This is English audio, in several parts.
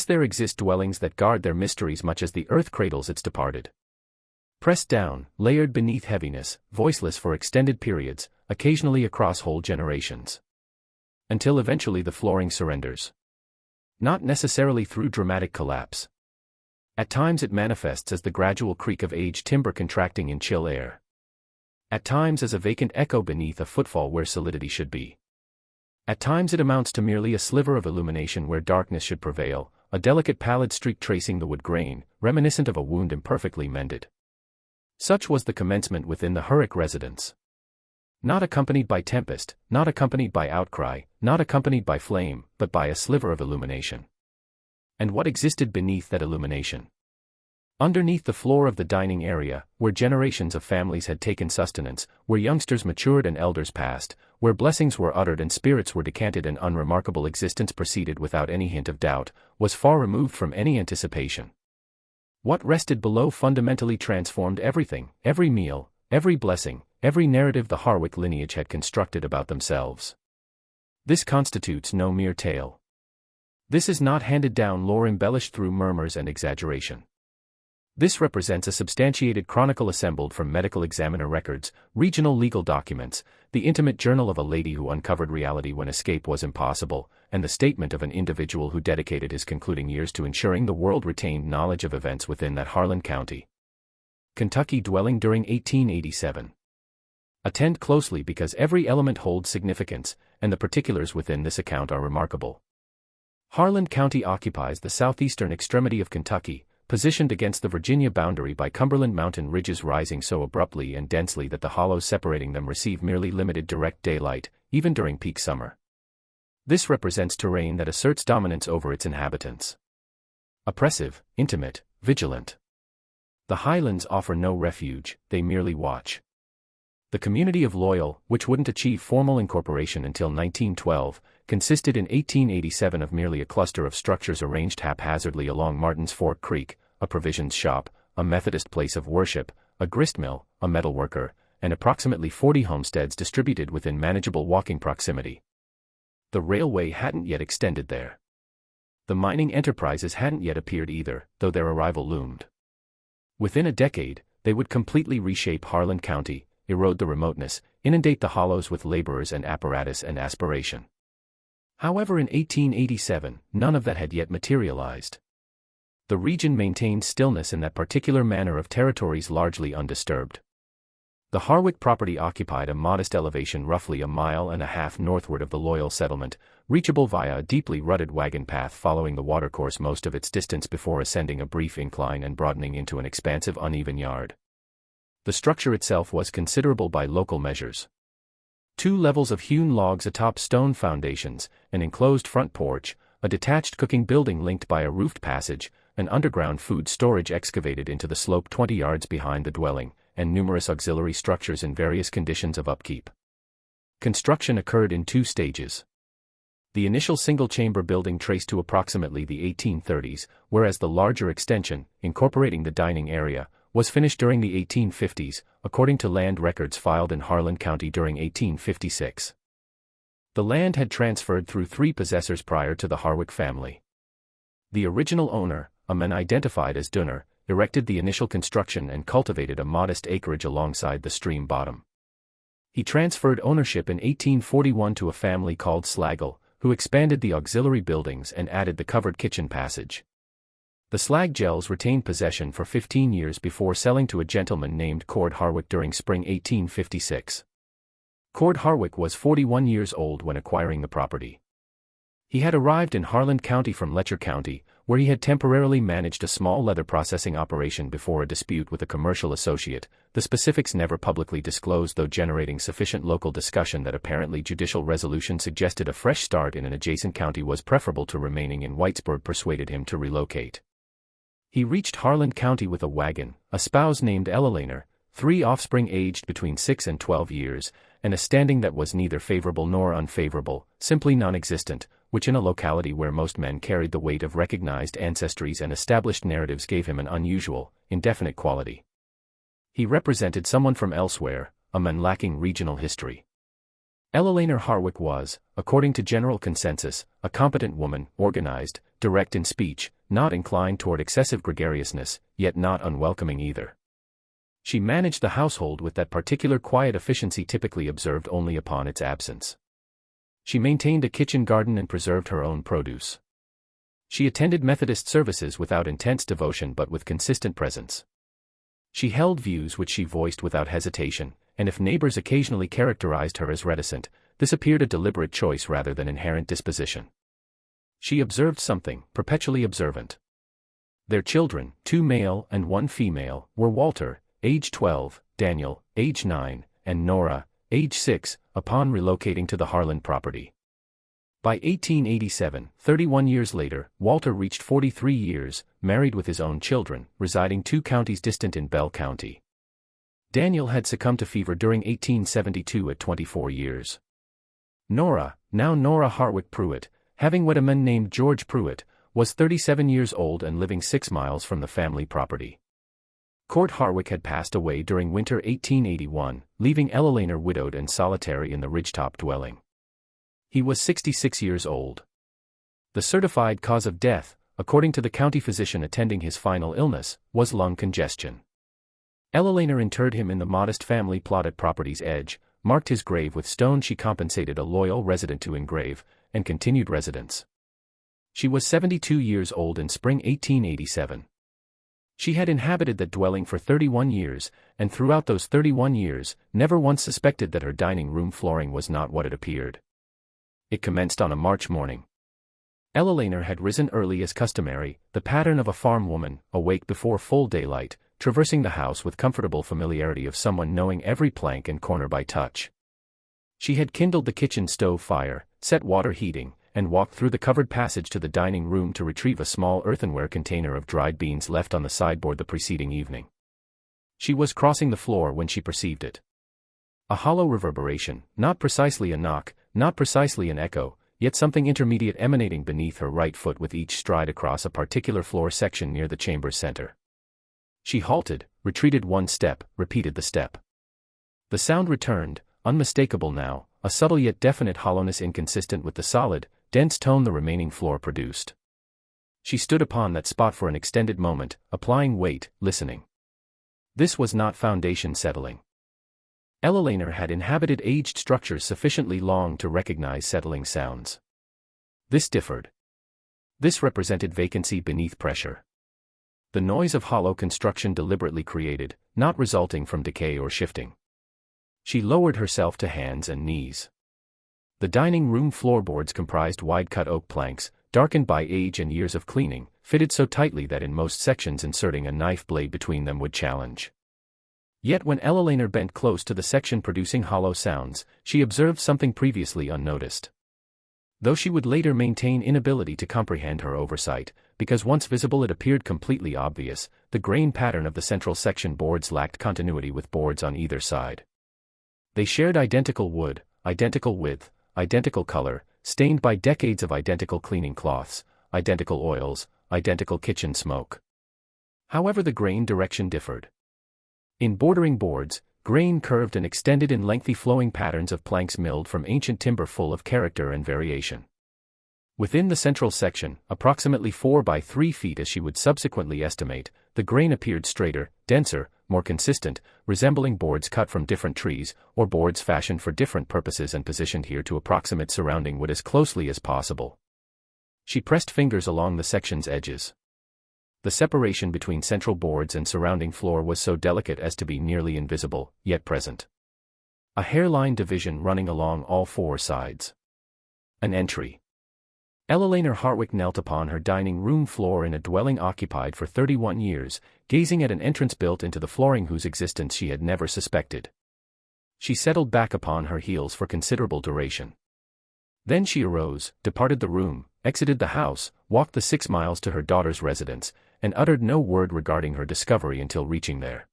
There exist dwellings that guard their mysteries much as the earth cradles its departed. Pressed down, layered beneath heaviness, voiceless for extended periods, occasionally across whole generations. Until eventually the flooring surrenders. Not necessarily through dramatic collapse. At times it manifests as the gradual creak of aged timber contracting in chill air. At times as a vacant echo beneath a footfall where solidity should be. At times it amounts to merely a sliver of illumination where darkness should prevail, a delicate pallid streak tracing the wood grain, reminiscent of a wound imperfectly mended. Such was the commencement within the Hurrick residence. Not accompanied by tempest, not accompanied by outcry, not accompanied by flame, but by a sliver of illumination. And what existed beneath that illumination? Underneath the floor of the dining area, where generations of families had taken sustenance, where youngsters matured and elders passed, where blessings were uttered and spirits were decanted and unremarkable existence proceeded without any hint of doubt, was far removed from any anticipation. What rested below fundamentally transformed everything, every meal, every blessing, every narrative the Harwick lineage had constructed about themselves. This constitutes no mere tale. This is not handed-down lore embellished through murmurs and exaggeration. This represents a substantiated chronicle assembled from medical examiner records, regional legal documents, the intimate journal of a lady who uncovered reality when escape was impossible, and the statement of an individual who dedicated his concluding years to ensuring the world retained knowledge of events within that Harlan County, Kentucky dwelling during 1887. Attend closely because every element holds significance, and the particulars within this account are remarkable. Harlan County occupies the southeastern extremity of Kentucky, positioned against the Virginia boundary by Cumberland mountain ridges rising so abruptly and densely that the hollows separating them receive merely limited direct daylight, even during peak summer. This represents terrain that asserts dominance over its inhabitants. Oppressive, intimate, vigilant. The highlands offer no refuge, they merely watch. The community of Loyal, which wouldn't achieve formal incorporation until 1912, consisted in 1887 of merely a cluster of structures arranged haphazardly along Martin's Fork Creek, a provisions shop, a Methodist place of worship, a gristmill, a metalworker, and approximately 40 homesteads distributed within manageable walking proximity. The railway hadn't yet extended there. The mining enterprises hadn't yet appeared either, though their arrival loomed. Within a decade, they would completely reshape Harlan County, erode the remoteness, inundate the hollows with laborers and apparatus and aspiration. However, in 1887, none of that had yet materialized. The region maintained stillness in that particular manner of territories largely undisturbed. The Harwick property occupied a modest elevation roughly a mile and a half northward of the Loyal settlement, reachable via a deeply rutted wagon path following the watercourse most of its distance before ascending a brief incline and broadening into an expansive uneven yard. The structure itself was considerable by local measures. 2 levels of hewn logs atop stone foundations, an enclosed front porch, a detached cooking building linked by a roofed passage, an underground food storage excavated into the slope 20 yards behind the dwelling, and numerous auxiliary structures in various conditions of upkeep. Construction occurred in 2 stages. The initial single-chamber building traced to approximately the 1830s, whereas the larger extension, incorporating the dining area, was finished during the 1850s, according to land records filed in Harlan County during 1856. The land had transferred through 3 possessors prior to the Harwick family. The original owner, a man identified as Dunner, erected the initial construction and cultivated a modest acreage alongside the stream bottom. He transferred ownership in 1841 to a family called Slagle, who expanded the auxiliary buildings and added the covered kitchen passage. The Slaggels retained possession for 15 years before selling to a gentleman named Cord Harwick during spring 1856. Cord Harwick was 41 years old when acquiring the property. He had arrived in Harlan County from Letcher County, where he had temporarily managed a small leather processing operation before a dispute with a commercial associate, the specifics never publicly disclosed though generating sufficient local discussion that apparently judicial resolution suggested a fresh start in an adjacent county was preferable to remaining in Whitesburg persuaded him to relocate. He reached Harlan County with a wagon, a spouse named Ella Laner, 3 offspring aged between 6 and 12 years, and a standing that was neither favorable nor unfavorable, simply non-existent, which in a locality where most men carried the weight of recognized ancestries and established narratives gave him an unusual, indefinite quality. He represented someone from elsewhere, a man lacking regional history. Eleanor Harwick was, according to general consensus, a competent woman, organized, direct in speech, not inclined toward excessive gregariousness, yet not unwelcoming either. She managed the household with that particular quiet efficiency typically observed only upon its absence. She maintained a kitchen garden and preserved her own produce. She attended Methodist services without intense devotion but with consistent presence. She held views which she voiced without hesitation, and if neighbors occasionally characterized her as reticent, this appeared a deliberate choice rather than inherent disposition. She observed something, perpetually observant. Their children, 2 male and 1 female, were Walter, age 12, Daniel, age 9, and Nora, age 6, upon relocating to the Harlan property. By 1887, 31 years later, Walter reached 43 years, married with his own children, residing 2 counties distant in Bell County. Daniel had succumbed to fever during 1872 at 24 years. Nora, now Nora Harwick Pruitt, having wed a man named George Pruitt, was 37 years old and living 6 miles from the family property. Court Harwick had passed away during winter 1881, leaving Eleanor widowed and solitary in the ridgetop dwelling. He was 66 years old. The certified cause of death, according to the county physician attending his final illness, was lung congestion. Eleanor interred him in the modest family plot at property's edge, marked his grave with stone she compensated a loyal resident to engrave, and continued residence. She was 72 years old in spring 1887. She had inhabited that dwelling for 31 years, and throughout those 31 years, never once suspected that her dining room flooring was not what it appeared. It commenced on a March morning. Eleanor had risen early as customary, the pattern of a farm woman, awake before full daylight, traversing the house with comfortable familiarity of someone knowing every plank and corner by touch. She had kindled the kitchen stove fire, set water heating, and walked through the covered passage to the dining room to retrieve a small earthenware container of dried beans left on the sideboard the preceding evening. She was crossing the floor when she perceived it. A hollow reverberation, not precisely a knock, not precisely an echo, yet something intermediate emanating beneath her right foot with each stride across a particular floor section near the chamber's center. She halted, retreated 1 step, repeated the step. The sound returned, unmistakable now, a subtle yet definite hollowness inconsistent with the solid, dense tone the remaining floor produced. She stood upon that spot for an extended moment, applying weight, listening. This was not foundation settling. Eleanor had inhabited aged structures sufficiently long to recognize settling sounds. This differed. This represented vacancy beneath pressure. The noise of hollow construction deliberately created, not resulting from decay or shifting. She lowered herself to hands and knees. The dining room floorboards comprised wide-cut oak planks, darkened by age and years of cleaning, fitted so tightly that in most sections inserting a knife blade between them would challenge. Yet when Eleanor bent close to the section producing hollow sounds, she observed something previously unnoticed. Though she would later maintain inability to comprehend her oversight, because once visible it appeared completely obvious, the grain pattern of the central section boards lacked continuity with boards on either side. They shared identical wood, identical width, identical color, stained by decades of identical cleaning cloths, identical oils, identical kitchen smoke. However, the grain direction differed. In bordering boards, grain curved and extended in lengthy flowing patterns of planks milled from ancient timber full of character and variation. Within the central section, approximately 4 by 3 feet as she would subsequently estimate, the grain appeared straighter, denser, more consistent, resembling boards cut from different trees, or boards fashioned for different purposes and positioned here to approximate surrounding wood as closely as possible. She pressed fingers along the section's edges. The separation between central boards and surrounding floor was so delicate as to be nearly invisible, yet present. A hairline division running along all 4 sides. An entry. Eleanor Harwick knelt upon her dining room floor in a dwelling occupied for 31 years, gazing at an entrance built into the flooring whose existence she had never suspected. She settled back upon her heels for considerable duration. Then she arose, departed the room, exited the house, walked the 6 miles to her daughter's residence, and uttered no word regarding her discovery until reaching there.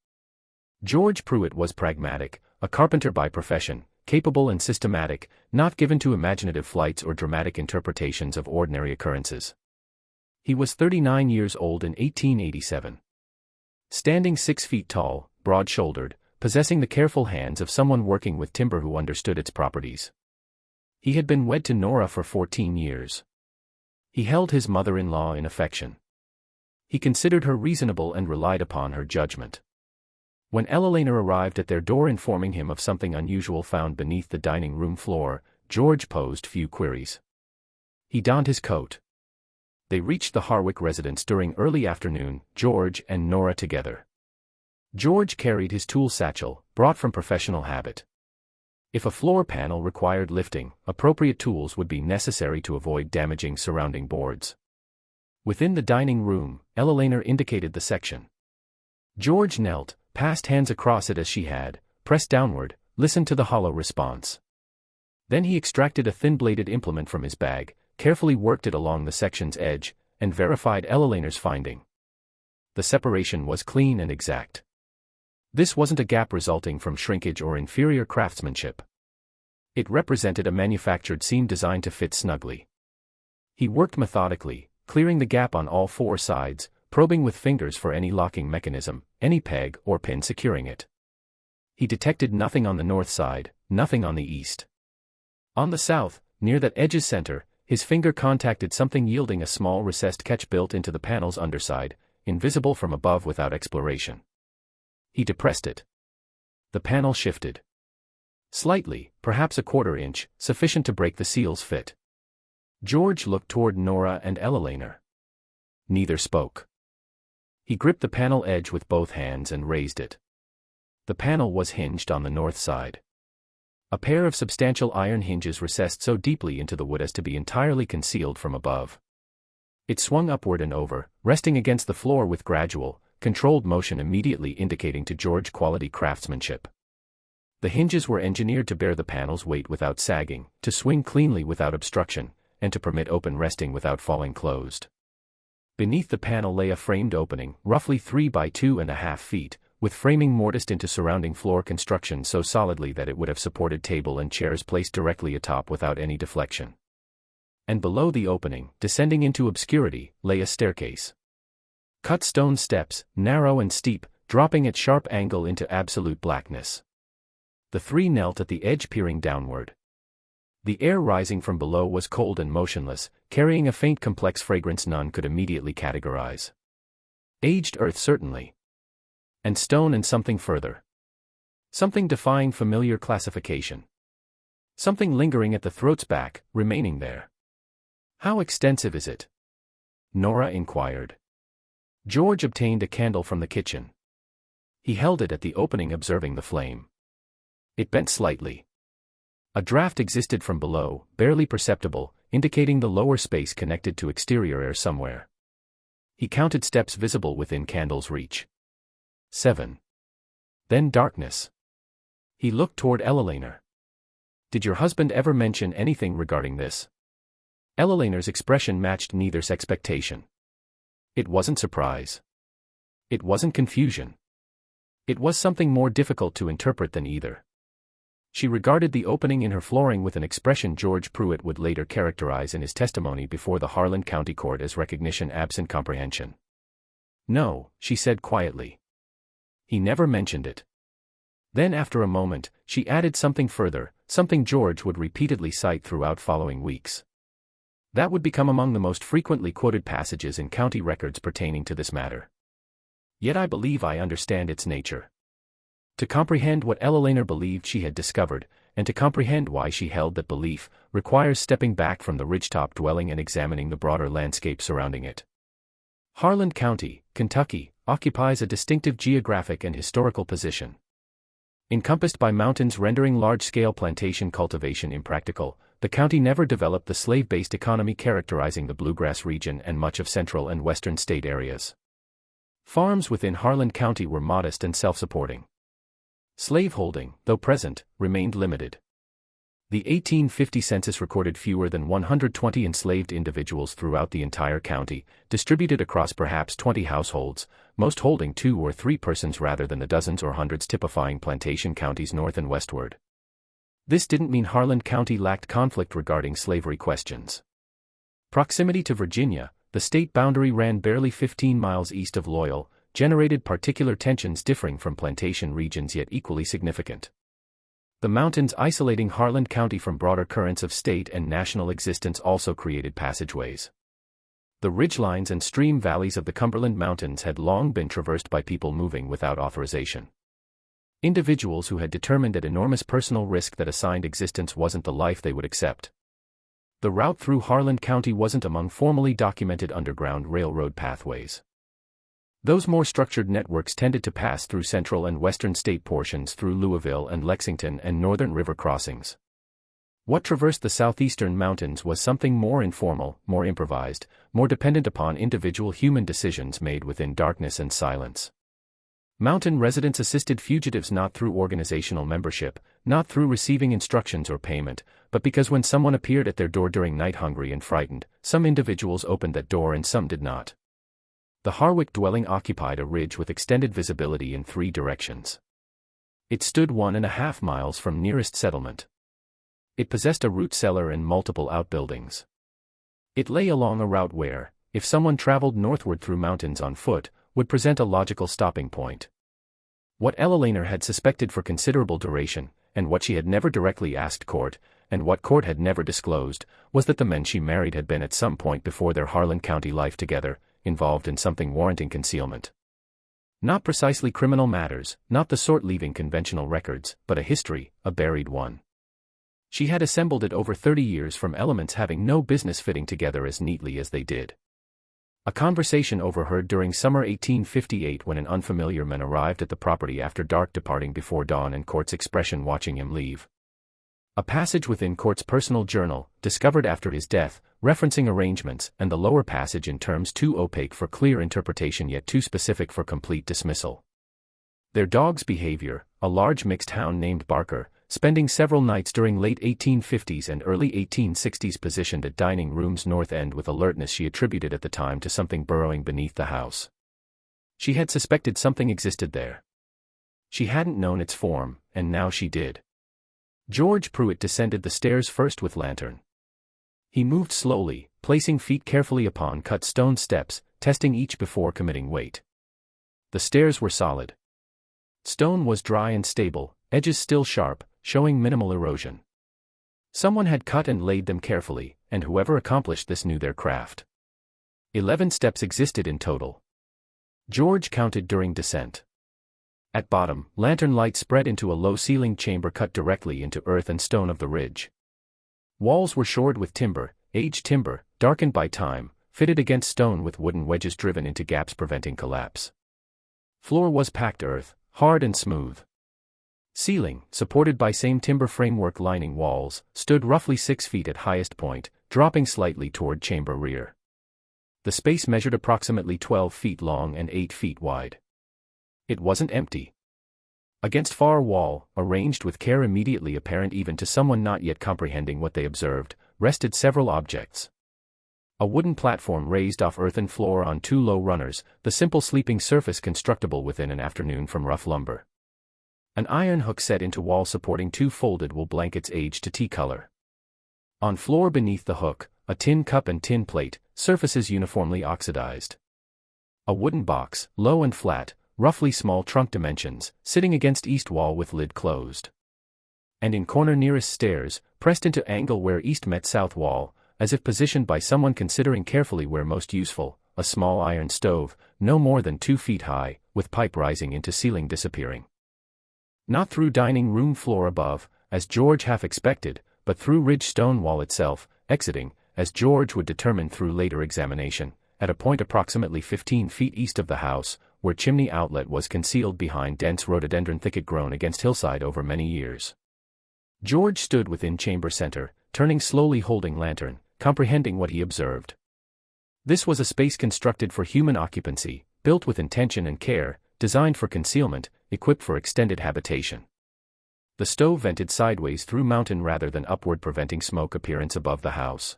George Pruitt was pragmatic, a carpenter by profession, capable and systematic, not given to imaginative flights or dramatic interpretations of ordinary occurrences. He was 39 years old in 1887. Standing 6 feet tall, broad-shouldered, possessing the careful hands of someone working with timber who understood its properties. He had been wed to Nora for 14 years. He held his mother-in-law in affection. He considered her reasonable and relied upon her judgment. When Elelaner arrived at their door informing him of something unusual found beneath the dining room floor, George posed few queries. He donned his coat. They reached the Harwick residence during early afternoon, George and Nora together. George carried his tool satchel, brought from professional habit. If a floor panel required lifting, appropriate tools would be necessary to avoid damaging surrounding boards. Within the dining room, Elelaner indicated the section. George knelt, passed hands across it as she had, pressed downward, listened to the hollow response. Then he extracted a thin-bladed implement from his bag, carefully worked it along the section's edge, and verified Elelaner's finding. The separation was clean and exact. This wasn't a gap resulting from shrinkage or inferior craftsmanship. It represented a manufactured seam designed to fit snugly. He worked methodically, clearing the gap on all four sides, probing with fingers for any locking mechanism, any peg or pin securing it. He detected nothing on the north side, nothing on the east. On the south, near that edge's center, his finger contacted something yielding a small recessed catch built into the panel's underside, invisible from above without exploration. He depressed it. The panel shifted. Slightly, perhaps a quarter inch, sufficient to break the seal's fit. George looked toward Nora and Elelaner. Neither spoke. He gripped the panel edge with both hands and raised it. The panel was hinged on the north side. A pair of substantial iron hinges recessed so deeply into the wood as to be entirely concealed from above. It swung upward and over, resting against the floor with gradual, controlled motion immediately indicating to George quality craftsmanship. The hinges were engineered to bear the panel's weight without sagging, to swing cleanly without obstruction, and to permit open resting without falling closed. Beneath the panel lay a framed opening, roughly 3 by 2.5 feet, with framing mortised into surrounding floor construction so solidly that it would have supported table and chairs placed directly atop without any deflection. And below the opening, descending into obscurity, lay a staircase. Cut stone steps, narrow and steep, dropping at sharp angle into absolute blackness. The three knelt at the edge peering downward. The air rising from below was cold and motionless, carrying a faint complex fragrance none could immediately categorize. Aged earth certainly. And stone and something further. Something defying familiar classification. Something lingering at the throat's back, remaining there. How extensive is it? Nora inquired. George obtained a candle from the kitchen. He held it at the opening observing the flame. It bent slightly. A draft existed from below, barely perceptible, indicating the lower space connected to exterior air somewhere. He counted steps visible within candle's reach. 7. Then darkness. He looked toward Elelaner. Did your husband ever mention anything regarding this? Elelaner's expression matched neither's expectation. It wasn't surprise. It wasn't confusion. It was something more difficult to interpret than either. She regarded the opening in her flooring with an expression George Pruitt would later characterize in his testimony before the Harlan County Court as recognition absent comprehension. No, she said quietly. He never mentioned it. Then after a moment, she added something further, something George would repeatedly cite throughout following weeks. That would become among the most frequently quoted passages in county records pertaining to this matter. Yet I believe I understand its nature. To comprehend what Elelaner believed she had discovered, and to comprehend why she held that belief, requires stepping back from the ridgetop dwelling and examining the broader landscape surrounding it. Harlan County, Kentucky, occupies a distinctive geographic and historical position. Encompassed by mountains rendering large-scale plantation cultivation impractical, the county never developed the slave-based economy characterizing the bluegrass region and much of central and western state areas. Farms within Harlan County were modest and self-supporting. Slaveholding, though present, remained limited. The 1850 census recorded fewer than 120 enslaved individuals throughout the entire county, distributed across perhaps 20 households, most holding 2 or 3 persons rather than the dozens or hundreds typifying plantation counties north and westward. This didn't mean Harlan County lacked conflict regarding slavery questions. Proximity to Virginia, the state boundary ran barely 15 miles east of Loyal, generated particular tensions differing from plantation regions yet equally significant. The mountains isolating Harlan County from broader currents of state and national existence also created passageways. The ridgelines and stream valleys of the Cumberland Mountains had long been traversed by people moving without authorization. Individuals who had determined at enormous personal risk that assigned existence wasn't the life they would accept. The route through Harlan County wasn't among formally documented underground railroad pathways. Those more structured networks tended to pass through central and western state portions through Louisville and Lexington and northern river crossings. What traversed the southeastern mountains was something more informal, more improvised, more dependent upon individual human decisions made within darkness and silence. Mountain residents assisted fugitives not through organizational membership, not through receiving instructions or payment, but because when someone appeared at their door during night hungry and frightened, some individuals opened that door and some did not. The Harwick dwelling occupied a ridge with extended visibility in 3 directions. It stood 1.5 miles from nearest settlement. It possessed a root cellar and multiple outbuildings. It lay along a route where, if someone traveled northward through mountains on foot, would present a logical stopping point. What Ella Laner had suspected for considerable duration, and what she had never directly asked Court, and what Court had never disclosed, was that the men she married had been at some point before their Harlan County life together, involved in something warranting concealment. Not precisely criminal matters, not the sort leaving conventional records, but a history, a buried one. She had assembled it over 30 years from elements having no business fitting together as neatly as they did. A conversation overheard during summer 1858 when an unfamiliar man arrived at the property after dark, departing before dawn, and Court's expression watching him leave. A passage within Court's personal journal, discovered after his death, referencing arrangements, and the lower passage in terms too opaque for clear interpretation yet too specific for complete dismissal. Their dog's behavior, a large mixed hound named Barker, spending several nights during late 1850s and early 1860s positioned at dining room's north end with alertness she attributed at the time to something burrowing beneath the house. She had suspected something existed there. She hadn't known its form, and now she did. George Pruitt descended the stairs first with lantern. He moved slowly, placing feet carefully upon cut stone steps, testing each before committing weight. The stairs were solid. Stone was dry and stable, edges still sharp, showing minimal erosion. Someone had cut and laid them carefully, and whoever accomplished this knew their craft. 11 steps existed in total. George counted during descent. At bottom, lantern light spread into a low-ceilinged chamber cut directly into earth and stone of the ridge. Walls were shored with timber, aged timber, darkened by time, fitted against stone with wooden wedges driven into gaps preventing collapse. Floor was packed earth, hard and smooth. Ceiling, supported by same timber framework lining walls, stood roughly 6 feet at highest point, dropping slightly toward chamber rear. The space measured approximately 12 feet long and 8 feet wide. It wasn't empty. Against far wall, arranged with care immediately apparent even to someone not yet comprehending what they observed, rested several objects. A wooden platform raised off earthen floor on 2 low runners, the simple sleeping surface constructible within an afternoon from rough lumber. An iron hook set into wall supporting 2 folded wool blankets aged to tea color. On floor beneath the hook, a tin cup and tin plate, surfaces uniformly oxidized. A wooden box, low and flat, roughly small trunk dimensions, sitting against east wall with lid closed. And in corner nearest stairs, pressed into angle where east met south wall, as if positioned by someone considering carefully where most useful, a small iron stove, no more than 2 feet high, with pipe rising into ceiling disappearing. Not through dining room floor above, as George half expected, but through ridge stone wall itself, exiting, as George would determine through later examination, at a point approximately 15 feet east of the house, where chimney outlet was concealed behind dense rhododendron thicket grown against hillside over many years. George stood within chamber center, turning slowly holding lantern, comprehending what he observed. This was a space constructed for human occupancy, built with intention and care, designed for concealment, equipped for extended habitation. The stove vented sideways through mountain rather than upward, preventing smoke appearance above the house.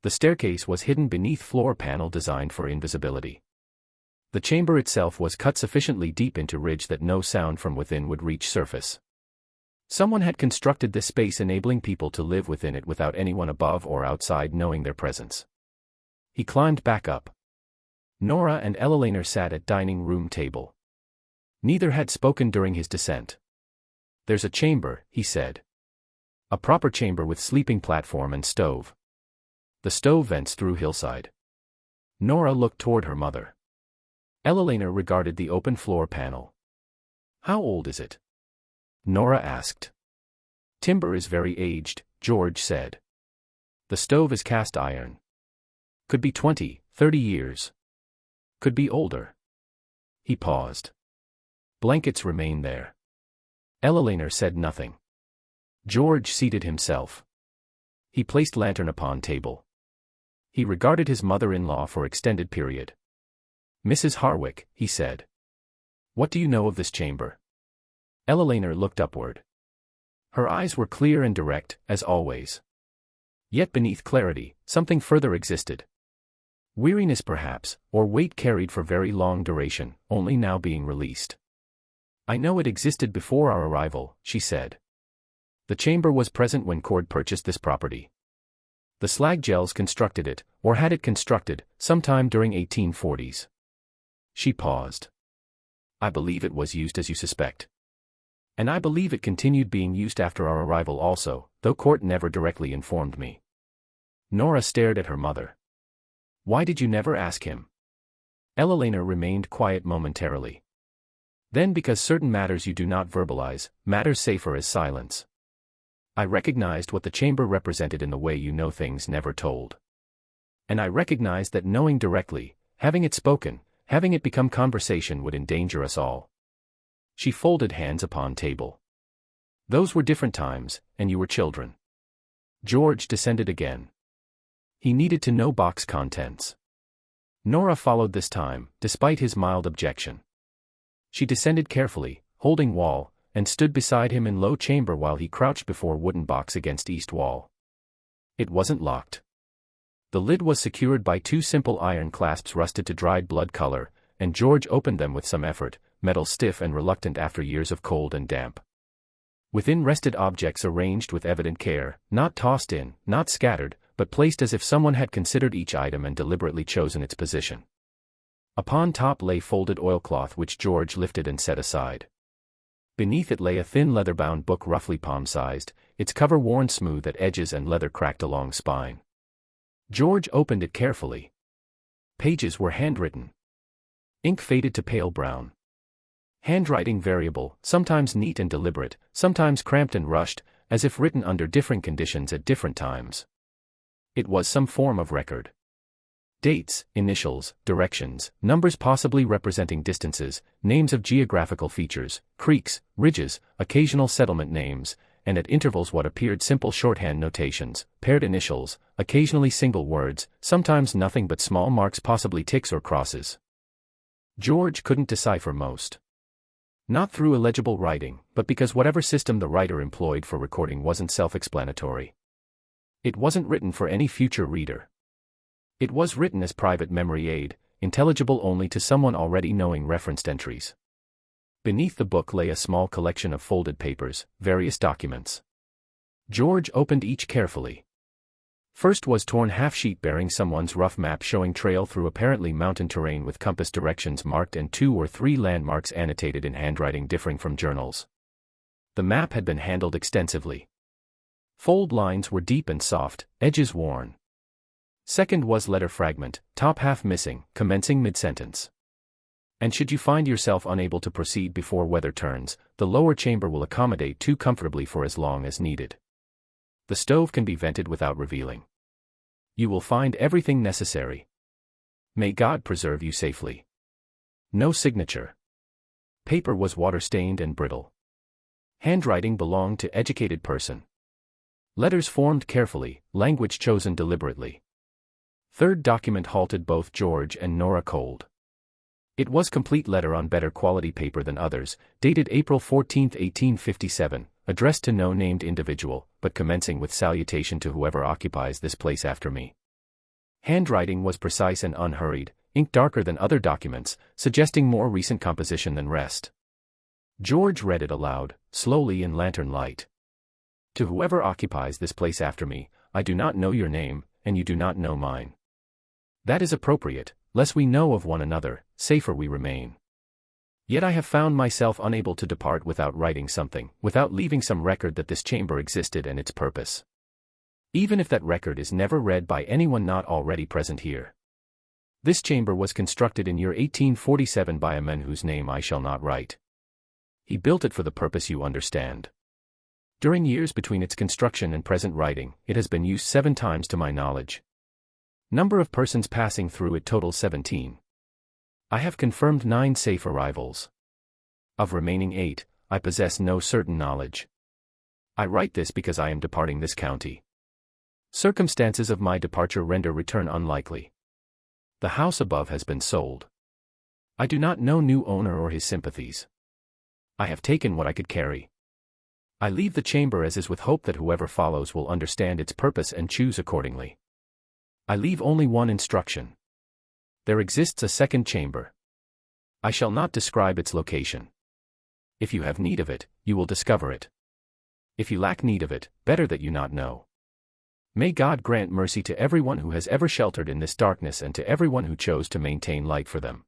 The staircase was hidden beneath floor panel designed for invisibility. The chamber itself was cut sufficiently deep into ridge that no sound from within would reach surface. Someone had constructed this space enabling people to live within it without anyone above or outside knowing their presence. He climbed back up. Nora and Ella Laner sat at dining room table. Neither had spoken during his descent. There's a chamber, he said. A proper chamber with sleeping platform and stove. The stove vents through hillside. Nora looked toward her mother. Elena regarded the open floor panel. How old is it? Nora asked. Timber is very aged, George said. The stove is cast iron. Could be 20, 30 years. Could be older. He paused. Blankets remain there. Elena said nothing. George seated himself. He placed lantern upon table. He regarded his mother-in-law for extended period. Mrs. Harwick, he said. What do you know of this chamber? Elena looked upward. Her eyes were clear and direct, as always. Yet beneath clarity, something further existed. Weariness perhaps, or weight carried for very long duration, only now being released. I know it existed before our arrival, she said. The chamber was present when Cord purchased this property. The slag gels constructed it, or had it constructed, sometime during 1840s. She paused. I believe it was used as you suspect. And I believe it continued being used after our arrival also, though Court never directly informed me. Nora stared at her mother. Why did you never ask him? Elena remained quiet momentarily. Then because certain matters you do not verbalize, matters safer as silence. I recognized what the chamber represented in the way you know things never told. And I recognized that knowing directly, having it spoken, having it become conversation would endanger us all. She folded hands upon table. Those were different times, and you were children. George descended again. He needed to know box contents. Nora followed this time, despite his mild objection. She descended carefully, holding wall, and stood beside him in low chamber while he crouched before wooden box against east wall. It wasn't locked. The lid was secured by two simple iron clasps rusted to dried blood color, and George opened them with some effort, metal stiff and reluctant after years of cold and damp. Within rested objects arranged with evident care, not tossed in, not scattered, but placed as if someone had considered each item and deliberately chosen its position. Upon top lay folded oilcloth which George lifted and set aside. Beneath it lay a thin leather-bound book roughly palm-sized, its cover worn smooth at edges and leather cracked along spine. George opened it carefully. Pages were handwritten. Ink faded to pale brown. Handwriting variable, sometimes neat and deliberate, sometimes cramped and rushed, as if written under different conditions at different times. It was some form of record. Dates, initials, directions, numbers possibly representing distances, names of geographical features, creeks, ridges, occasional settlement names, and at intervals what appeared simple shorthand notations, paired initials, occasionally single words, sometimes nothing but small marks possibly ticks or crosses. George couldn't decipher most. Not through illegible writing, but because whatever system the writer employed for recording wasn't self-explanatory. It wasn't written for any future reader. It was written as private memory aid, intelligible only to someone already knowing referenced entries. Beneath the book lay a small collection of folded papers, various documents. George opened each carefully. First was torn half-sheet bearing someone's rough map showing trail through apparently mountain terrain with compass directions marked and 2 or 3 landmarks annotated in handwriting differing from journals. The map had been handled extensively. Fold lines were deep and soft, edges worn. Second was letter fragment, top half missing, commencing mid-sentence. And should you find yourself unable to proceed before weather turns, the lower chamber will accommodate too comfortably for as long as needed. The stove can be vented without revealing. You will find everything necessary. May God preserve you safely. No signature. Paper was water-stained and brittle. Handwriting belonged to educated person. Letters formed carefully, language chosen deliberately. Third document halted both George and Nora cold. It was complete letter on better quality paper than others, dated April 14, 1857, addressed to no named individual, but commencing with salutation to whoever occupies this place after me. Handwriting was precise and unhurried, ink darker than other documents, suggesting more recent composition than rest. George read it aloud, slowly in lantern light. To whoever occupies this place after me, I do not know your name, and you do not know mine. That is appropriate, less we know of one another, safer we remain. Yet I have found myself unable to depart without writing something, without leaving some record that this chamber existed and its purpose. Even if that record is never read by anyone not already present here. This chamber was constructed in year 1847 by a man whose name I shall not write. He built it for the purpose you understand. During years between its construction and present writing, it has been used 7 times to my knowledge. Number of persons passing through it totals 17. I have confirmed 9 safe arrivals. Of remaining 8, I possess no certain knowledge. I write this because I am departing this county. Circumstances of my departure render return unlikely. The house above has been sold. I do not know new owner or his sympathies. I have taken what I could carry. I leave the chamber as is with hope that whoever follows will understand its purpose and choose accordingly. I leave only one instruction. There exists a second chamber. I shall not describe its location. If you have need of it, you will discover it. If you lack need of it, better that you not know. May God grant mercy to everyone who has ever sheltered in this darkness and to everyone who chose to maintain light for them.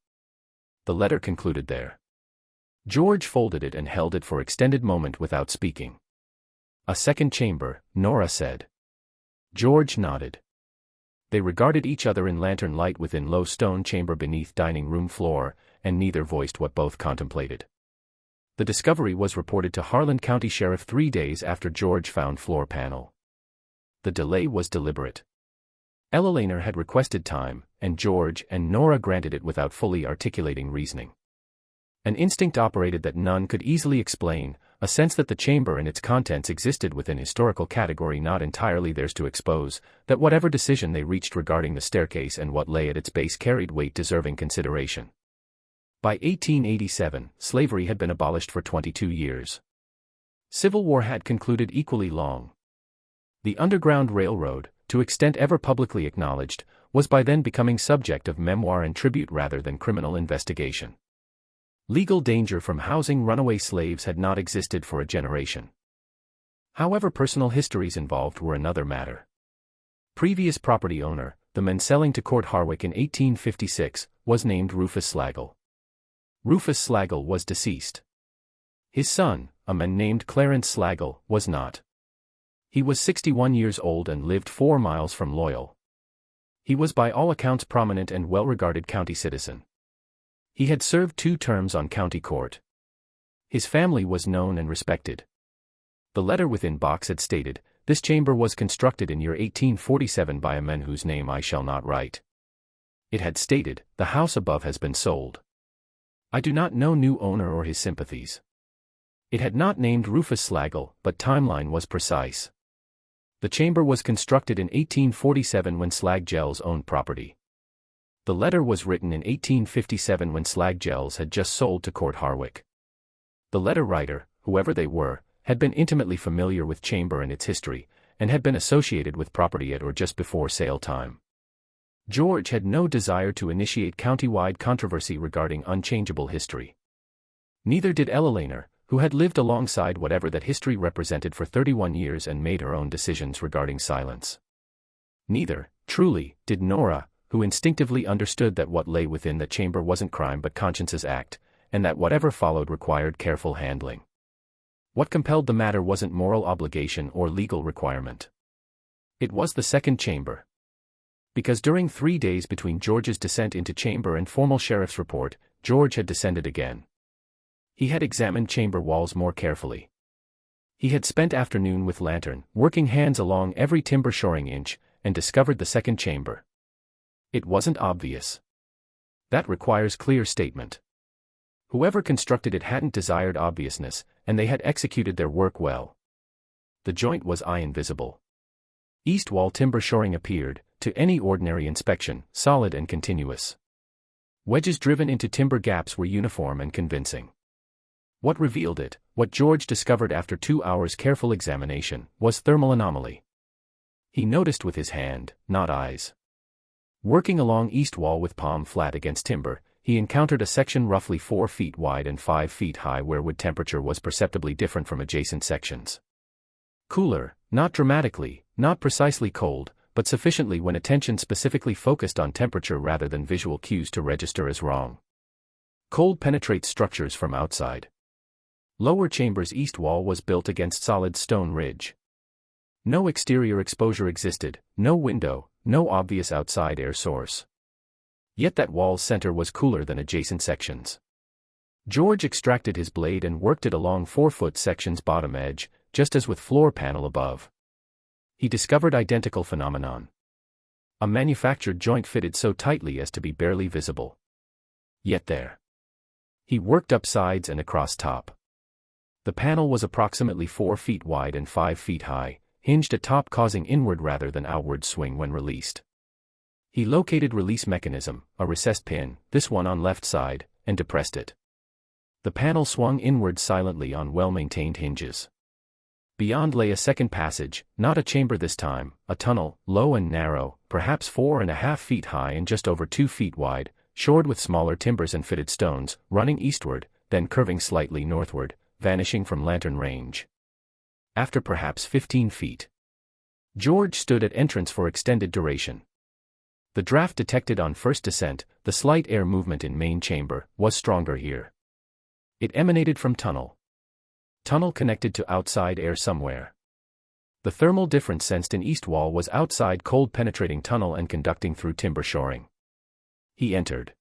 The letter concluded there. George folded it and held it for extended moment without speaking. A second chamber, Nora said. George nodded. They regarded each other in lantern light within low stone chamber beneath dining room floor, and neither voiced what both contemplated. The discovery was reported to Harlan County Sheriff 3 days after George found floor panel. The delay was deliberate. Ella Laner had requested time, and George and Nora granted it without fully articulating reasoning. An instinct operated that none could easily explain, a sense that the chamber and its contents existed within historical category not entirely theirs to expose, that whatever decision they reached regarding the staircase and what lay at its base carried weight deserving consideration. By 1887, slavery had been abolished for 22 years. Civil War had concluded equally long. The Underground Railroad, to extent ever publicly acknowledged, was by then becoming subject of memoir and tribute rather than criminal investigation. Legal danger from housing runaway slaves had not existed for a generation. However, personal histories involved were another matter. Previous property owner, the man selling to Court Harwick in 1856, was named Rufus Slagle. Rufus Slagle was deceased. His son, a man named Clarence Slagle, was not. He was 61 years old and lived 4 miles from Loyal. He was by all accounts prominent and well-regarded county citizen. He had served 2 terms on county court. His family was known and respected. The letter within box had stated, this chamber was constructed in year 1847 by a man whose name I shall not write. It had stated, the house above has been sold. I do not know new owner or his sympathies. It had not named Rufus Slagle, but timeline was precise. The chamber was constructed in 1847 when Slaggels owned property. The letter was written in 1857 when Slaggels had just sold to Court Harwick. The letter writer, whoever they were, had been intimately familiar with chamber and its history, and had been associated with property at or just before sale time. George had no desire to initiate county-wide controversy regarding unchangeable history. Neither did Ella Laner, who had lived alongside whatever that history represented for 31 years and made her own decisions regarding silence. Neither, truly, did Nora, who instinctively understood that what lay within the chamber wasn't crime but conscience's act, and that whatever followed required careful handling. What compelled the matter wasn't moral obligation or legal requirement. It was the second chamber. Because during 3 days between George's descent into chamber and formal sheriff's report, George had descended again. He had examined chamber walls more carefully. He had spent afternoon with lantern, working hands along every timber shoring inch, and discovered the second chamber. It wasn't obvious. That requires clear statement. Whoever constructed it hadn't desired obviousness, and they had executed their work well. The joint was eye invisible. East wall timber shoring appeared, to any ordinary inspection, solid and continuous. Wedges driven into timber gaps were uniform and convincing. What revealed it, what George discovered after 2 hours' careful examination, was thermal anomaly. He noticed with his hand, not eyes. Working along east wall with palm flat against timber, he encountered a section roughly 4 feet wide and 5 feet high where wood temperature was perceptibly different from adjacent sections. Cooler, not dramatically, not precisely cold, but sufficiently when attention specifically focused on temperature rather than visual cues to register as wrong. Cold penetrates structures from outside. Lower chamber's east wall was built against solid stone ridge. No exterior exposure existed, no window, no obvious outside air source. Yet that wall's center was cooler than adjacent sections. George extracted his blade and worked it along 4-foot section's bottom edge, just as with floor panel above. He discovered identical phenomenon. A manufactured joint fitted so tightly as to be barely visible. Yet there. He worked up sides and across top. The panel was approximately 4 feet wide and 5 feet high, hinged at top causing inward rather than outward swing when released. He located release mechanism, a recessed pin, this one on left side, and depressed it. The panel swung inward silently on well-maintained hinges. Beyond lay a second passage, not a chamber this time, a tunnel, low and narrow, perhaps 4.5 feet high and just over 2 feet wide, shored with smaller timbers and fitted stones, running eastward, then curving slightly northward, vanishing from lantern range. After perhaps 15 feet. George stood at entrance for extended duration. The draft detected on first descent, the slight air movement in main chamber, was stronger here. It emanated from tunnel. Tunnel connected to outside air somewhere. The thermal difference sensed in east wall was outside cold penetrating tunnel and conducting through timber shoring. He entered.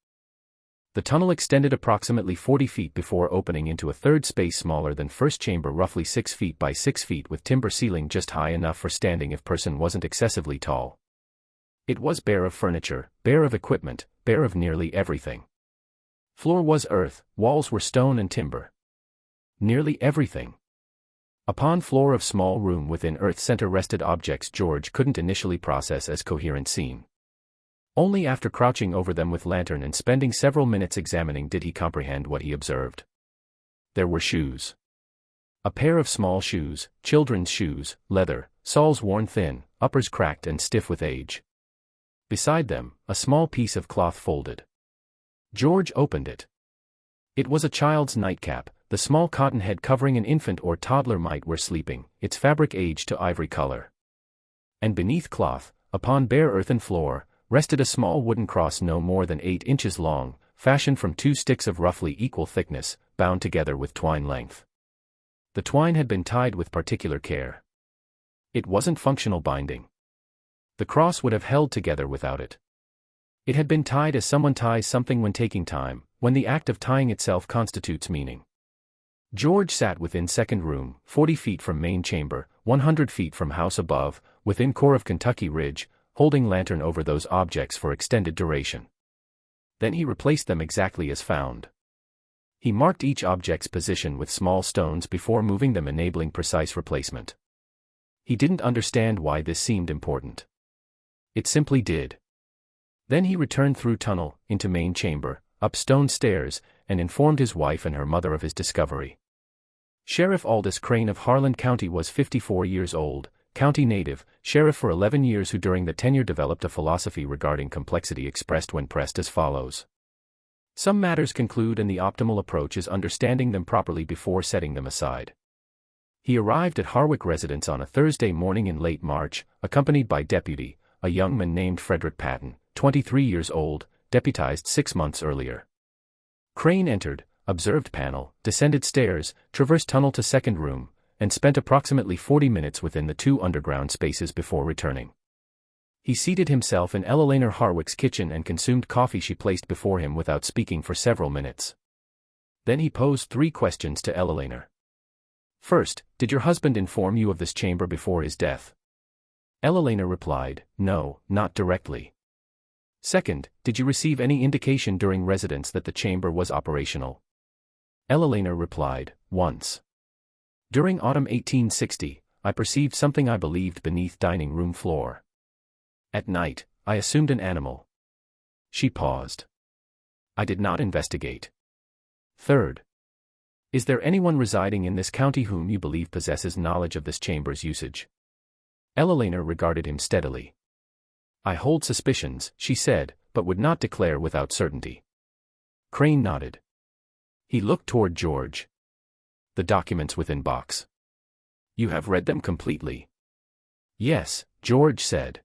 The tunnel extended approximately 40 feet before opening into a third space smaller than first chamber, roughly 6 feet by 6 feet, with timber ceiling just high enough for standing if person wasn't excessively tall. It was bare of furniture, bare of equipment, bare of nearly everything. Floor was earth, walls were stone and timber. Nearly everything. Upon floor of small room within earth center rested objects George couldn't initially process as coherent scene. Only after crouching over them with lantern and spending several minutes examining did he comprehend what he observed. There were shoes. A pair of small shoes, children's shoes, leather, soles worn thin, uppers cracked and stiff with age. Beside them, a small piece of cloth folded. George opened it. It was a child's nightcap, the small cotton head covering an infant or toddler might wear sleeping, its fabric aged to ivory color. And beneath cloth, upon bare earthen floor, rested a small wooden cross no more than 8 inches long, fashioned from 2 sticks of roughly equal thickness, bound together with twine length. The twine had been tied with particular care. It wasn't functional binding. The cross would have held together without it. It had been tied as someone ties something when taking time, when the act of tying itself constitutes meaning. George sat within second room, 40 feet from main chamber, 100 feet from house above, within core of Kentucky Ridge, holding lantern over those objects for extended duration. Then he replaced them exactly as found. He marked each object's position with small stones before moving them, enabling precise replacement. He didn't understand why this seemed important. It simply did. Then he returned through tunnel, into main chamber, up stone stairs, and informed his wife and her mother of his discovery. Sheriff Aldous Crane of Harlan County was 54 years old, county native, sheriff for 11 years, who during the tenure developed a philosophy regarding complexity expressed when pressed as follows. Some matters conclude, and the optimal approach is understanding them properly before setting them aside. He arrived at Harwick residence on a Thursday morning in late March, accompanied by deputy, a young man named Frederick Patton, 23 years old, deputized 6 months earlier. Crane entered, observed panel, descended stairs, traversed tunnel to second room, and spent approximately 40 minutes within the 2 underground spaces before returning. He seated himself in Eleanor Harwick's kitchen and consumed coffee she placed before him without speaking for several minutes. Then he posed 3 questions to Eleanor. First, did your husband inform you of this chamber before his death? Eleanor replied, no, not directly. Second, did you receive any indication during residence that the chamber was operational? Eleanor replied, once. During autumn 1860, I perceived something I believed beneath dining room floor. At night, I assumed an animal. She paused. I did not investigate. Third, is there anyone residing in this county whom you believe possesses knowledge of this chamber's usage? Eleanor regarded him steadily. I hold suspicions, she said, but would not declare without certainty. Crane nodded. He looked toward George. The documents within box. You have read them completely? Yes, George said.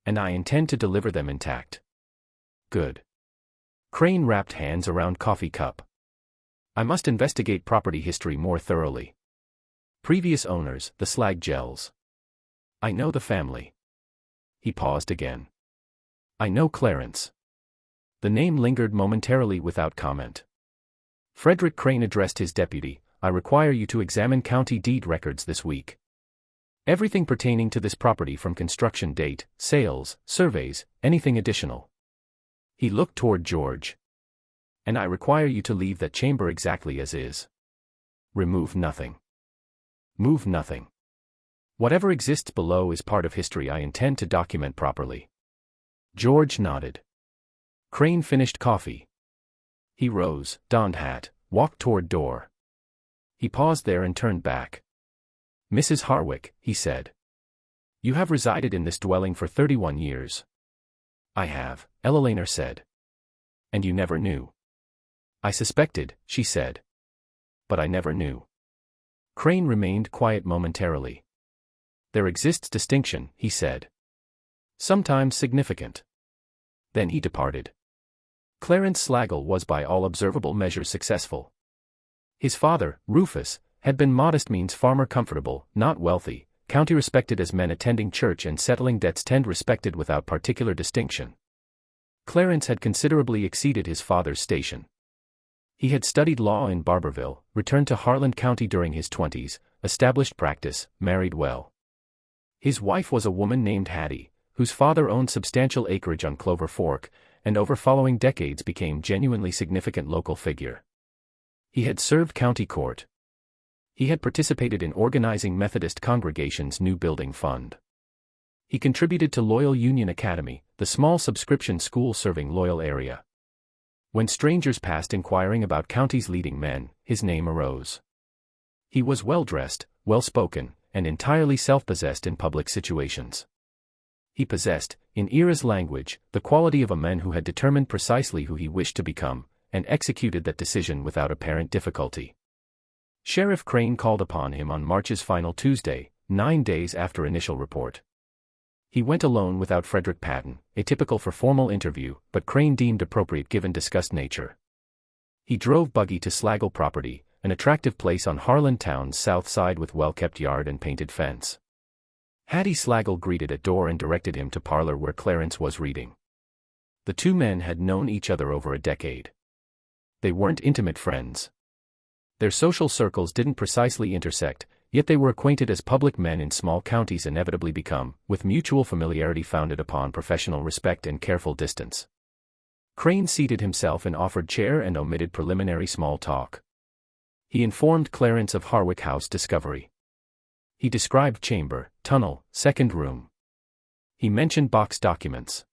And I intend to deliver them intact. Good. Crane wrapped hands around coffee cup. I must investigate property history more thoroughly. Previous owners, the slag gels. I know the family. He paused again. I know Clarence. The name lingered momentarily without comment. Frederick Crane addressed his deputy. I require you to examine county deed records this week. Everything pertaining to this property from construction date, sales, surveys, anything additional. He looked toward George. And I require you to leave that chamber exactly as is. Remove nothing. Move nothing. Whatever exists below is part of history I intend to document properly. George nodded. Crane finished coffee. He rose, donned hat, walked toward door. He paused there and turned back. Mrs. Harwick, he said. You have resided in this dwelling for 31 years. I have, Eleanor said. And you never knew. I suspected, she said. But I never knew. Crane remained quiet momentarily. There exists distinction, he said. Sometimes significant. Then he departed. Clarence Slagle was by all observable measures successful. His father, Rufus, had been modest means farmer, comfortable, not wealthy, county respected as men attending church and settling debts, tend respected without particular distinction. Clarence had considerably exceeded his father's station. He had studied law in Barberville, returned to Harlan County during his 20s, established practice, married well. His wife was a woman named Hattie, whose father owned substantial acreage on Clover Fork, and over following decades became genuinely significant local figure. He had served county court. He had participated in organizing Methodist congregations' new building fund. He contributed to Loyal Union Academy, the small subscription school serving Loyal area. When strangers passed inquiring about county's leading men, his name arose. He was well-dressed, well-spoken, and entirely self-possessed in public situations. He possessed, in Era's language, the quality of a man who had determined precisely who he wished to become, and executed that decision without apparent difficulty. Sheriff Crane called upon him on March's final Tuesday, 9 days after initial report. He went alone without Frederick Patton, atypical for formal interview, but Crane deemed appropriate given discussed nature. He drove buggy to Slagle property, an attractive place on Harlan Town's south side with well-kept yard and painted fence. Hattie Slagle greeted at door and directed him to parlor where Clarence was reading. The two men had known each other over a decade. They weren't intimate friends. Their social circles didn't precisely intersect, yet they were acquainted as public men in small counties inevitably become, with mutual familiarity founded upon professional respect and careful distance. Crane seated himself and offered chair and omitted preliminary small talk. He informed Clarence of Harwick House discovery. He described chamber, tunnel, second room. He mentioned box documents.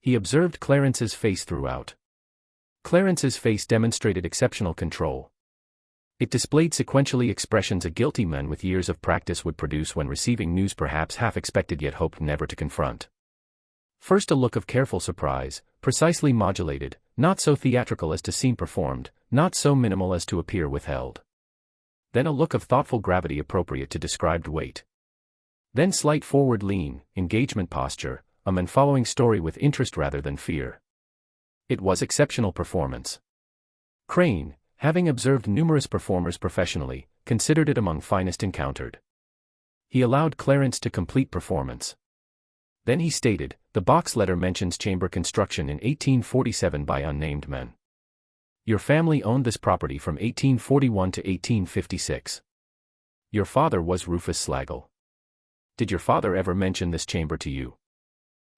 He observed Clarence's face throughout. Clarence's face demonstrated exceptional control. It displayed sequentially expressions a guilty man with years of practice would produce when receiving news perhaps half expected yet hoped never to confront. First a look of careful surprise, precisely modulated, not so theatrical as to seem performed, not so minimal as to appear withheld. Then a look of thoughtful gravity appropriate to described weight. Then slight forward lean, engagement posture, a man following story with interest rather than fear. It was exceptional performance. Crane, having observed numerous performers professionally, considered it among finest encountered. He allowed Clarence to complete performance. Then he stated, the box letter mentions chamber construction in 1847 by unnamed men. Your family owned this property from 1841 to 1856. Your father was Rufus Slagle. Did your father ever mention this chamber to you?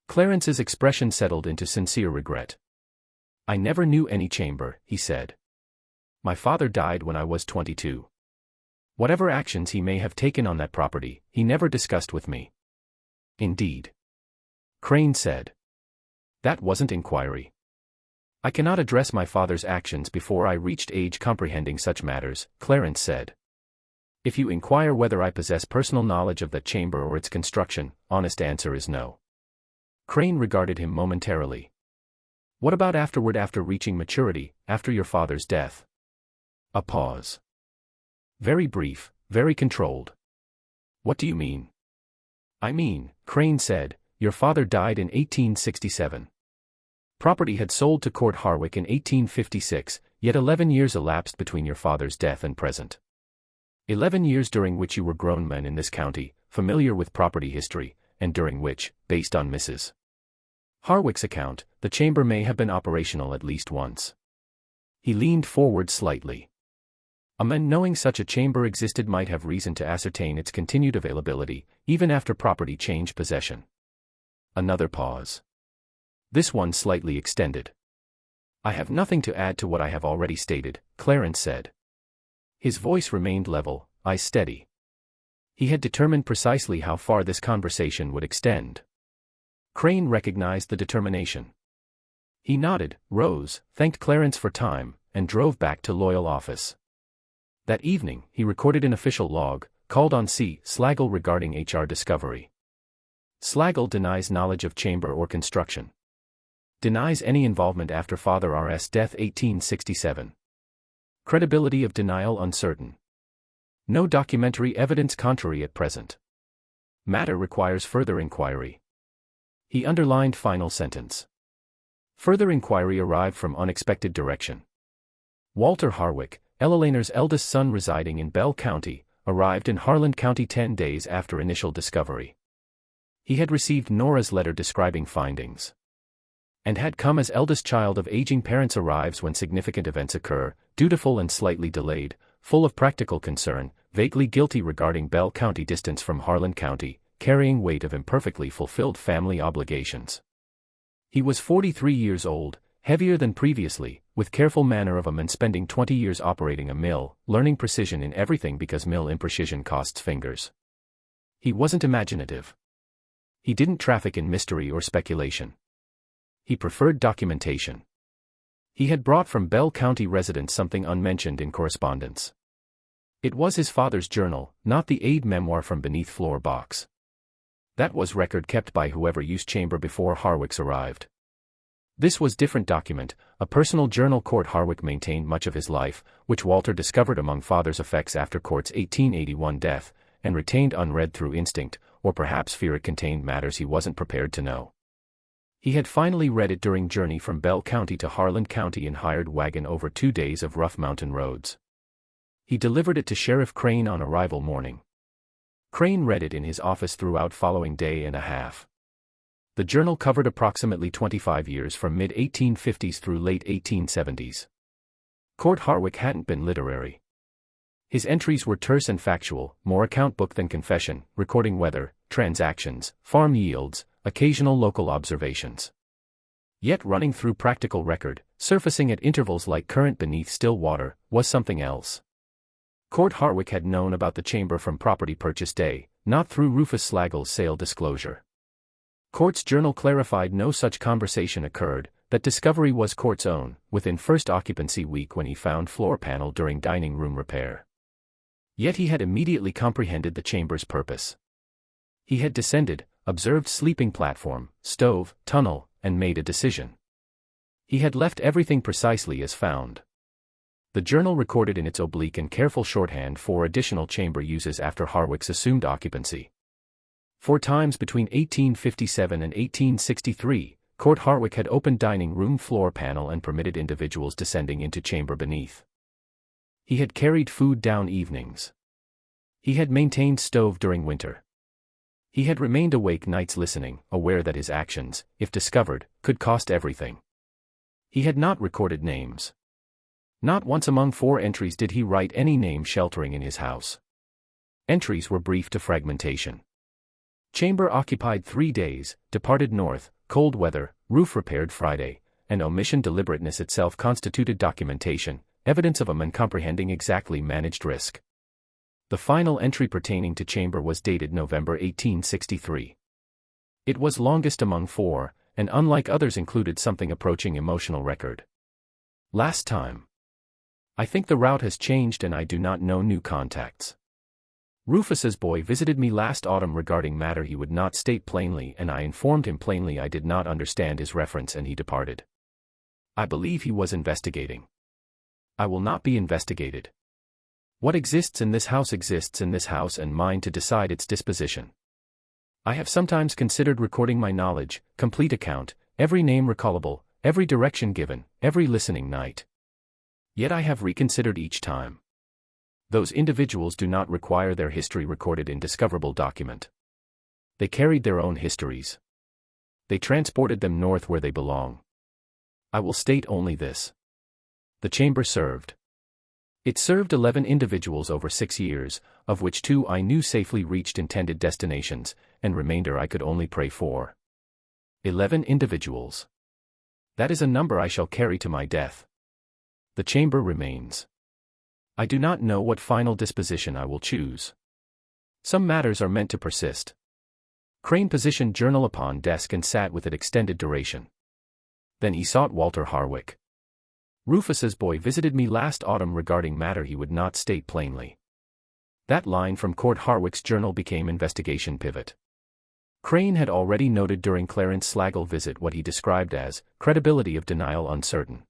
Clarence's expression settled into sincere regret. I never knew any chamber, he said. My father died when I was 22. Whatever actions he may have taken on that property, he never discussed with me. Indeed. Crane said. That wasn't inquiry. I cannot address my father's actions before I reached age comprehending such matters, Clarence said. If you inquire whether I possess personal knowledge of that chamber or its construction, honest answer is no. Crane regarded him momentarily. What about afterward, after reaching maturity, after your father's death? A pause. Very brief, very controlled. What do you mean? I mean, Crane said, your father died in 1867. Property had sold to Court Harwick in 1856, yet 11 years elapsed between your father's death and present. 11 years during which you were grown men in this county, familiar with property history, and during which, based on Mrs. Harwick's account, the chamber may have been operational at least once. He leaned forward slightly. A man knowing such a chamber existed might have reason to ascertain its continued availability, even after property changed possession. Another pause. This one slightly extended. I have nothing to add to what I have already stated, Clarence said. His voice remained level, eyes steady. He had determined precisely how far this conversation would extend. Crane recognized the determination. He nodded, rose, thanked Clarence for time, and drove back to Loyal office. That evening, he recorded an official log, called on C. Slagle regarding HR discovery. Slagle denies knowledge of chamber or construction. Denies any involvement after Father R.'s death 1867. Credibility of denial uncertain. No documentary evidence contrary at present. Matter requires further inquiry. He underlined final sentence. Further inquiry arrived from unexpected direction. Walter Harwick, Elaner's eldest son residing in Bell County, arrived in Harlan County 10 days after initial discovery. He had received Nora's letter describing findings. And had come as eldest child of aging parents arrives when significant events occur, dutiful and slightly delayed, full of practical concern, vaguely guilty regarding Bell County distance from Harlan County, carrying weight of imperfectly fulfilled family obligations. He was 43 years old, heavier than previously, with careful manner of a man spending 20 years operating a mill, learning precision in everything because mill imprecision costs fingers. He wasn't imaginative. He didn't traffic in mystery or speculation. He preferred documentation. He had brought from Bell County residents something unmentioned in correspondence. It was his father's journal, not the aid memoir from beneath floor box. That was record kept by whoever used chamber before Harwick's arrived. This was different document, a personal journal Court Harwick maintained much of his life, which Walter discovered among father's effects after Court's 1881 death, and retained unread through instinct, or perhaps fear it contained matters he wasn't prepared to know. He had finally read it during journey from Bell County to Harlan County in hired wagon over 2 days of rough mountain roads. He delivered it to Sheriff Crane on arrival morning. Crane read it in his office throughout following day and a half. The journal covered approximately 25 years from mid-1850s through late 1870s. Court Harwick hadn't been literary. His entries were terse and factual, more account book than confession, recording weather, transactions, farm yields, occasional local observations. Yet running through practical record, surfacing at intervals like current beneath still water, was something else. Court Harwick had known about the chamber from property purchase day, not through Rufus Slagle's sale disclosure. Court's journal clarified no such conversation occurred, that discovery was Court's own, within first occupancy week when he found floor panel during dining room repair. Yet he had immediately comprehended the chamber's purpose. He had descended, observed sleeping platform, stove, tunnel, and made a decision. He had left everything precisely as found. The journal recorded in its oblique and careful shorthand 4 additional chamber uses after Harwick's assumed occupancy. 4 times between 1857 and 1863, Court Harwick had opened dining room floor panel and permitted individuals descending into chamber beneath. He had carried food down evenings. He had maintained stove during winter. He had remained awake nights listening, aware that his actions, if discovered, could cost everything. He had not recorded names. Not once among 4 entries did he write any name sheltering in his house. Entries were brief to fragmentation. Chamber occupied 3 days, departed north, cold weather, roof repaired Friday, and omission deliberateness itself constituted documentation, evidence of a man comprehending exactly managed risk. The final entry pertaining to chamber was dated November 1863. It was longest among 4, and unlike others included something approaching emotional record. Last time. I think the route has changed and I do not know new contacts. Rufus's boy visited me last autumn regarding matter he would not state plainly, and I informed him plainly I did not understand his reference, and he departed. I believe he was investigating. I will not be investigated. What exists in this house and mine to decide its disposition. I have sometimes considered recording my knowledge, complete account, every name recallable, every direction given, every listening night. Yet I have reconsidered each time. Those individuals do not require their history recorded in discoverable document. They carried their own histories. They transported them north where they belong. I will state only this. The chamber served. It served 11 individuals over 6 years, of which 2 I knew safely reached intended destinations, and remainder I could only pray for. 11 individuals. That is a number I shall carry to my death. The chamber remains. I do not know what final disposition I will choose. Some matters are meant to persist. Crane positioned journal upon desk and sat with it extended duration. Then he sought Walter Harwick. Rufus's boy visited me last autumn regarding matter he would not state plainly. That line from Court Harwick's journal became investigation pivot. Crane had already noted during Clarence Slagle visit what he described as credibility of denial uncertain.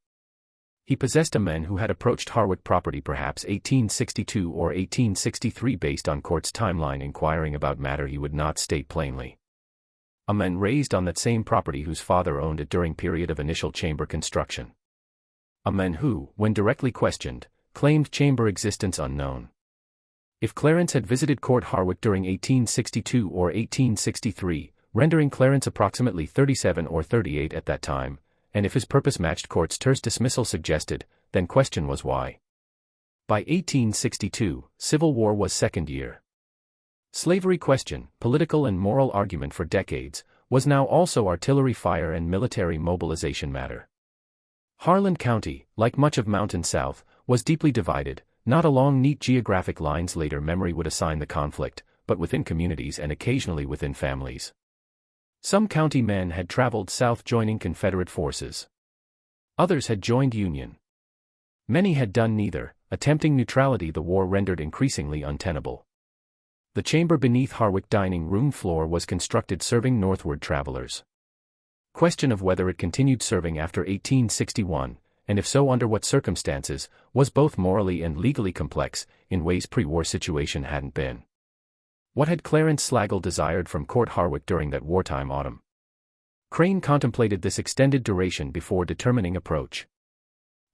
He possessed a man who had approached Harwick property perhaps 1862 or 1863 based on Court's timeline inquiring about matter he would not state plainly. A man raised on that same property whose father owned it during period of initial chamber construction. A man who, when directly questioned, claimed chamber existence unknown. If Clarence had visited Court Harwick during 1862 or 1863, rendering Clarence approximately 37 or 38 at that time, and if his purpose matched Court's terse dismissal suggested, then question was why. By 1862, Civil War was second year. Slavery question, political and moral argument for decades, was now also artillery fire and military mobilization matter. Harlan County, like much of Mountain South, was deeply divided, not along neat geographic lines later memory would assign the conflict, but within communities and occasionally within families. Some county men had traveled south joining Confederate forces. Others had joined Union. Many had done neither, attempting neutrality the war rendered increasingly untenable. The chamber beneath Harwick dining room floor was constructed serving northward travelers. Question of whether it continued serving after 1861, and if so under what circumstances, was both morally and legally complex, in ways pre-war situation hadn't been. What had Clarence Slagle desired from Court Harwick during that wartime autumn? Crane contemplated this extended duration before determining approach.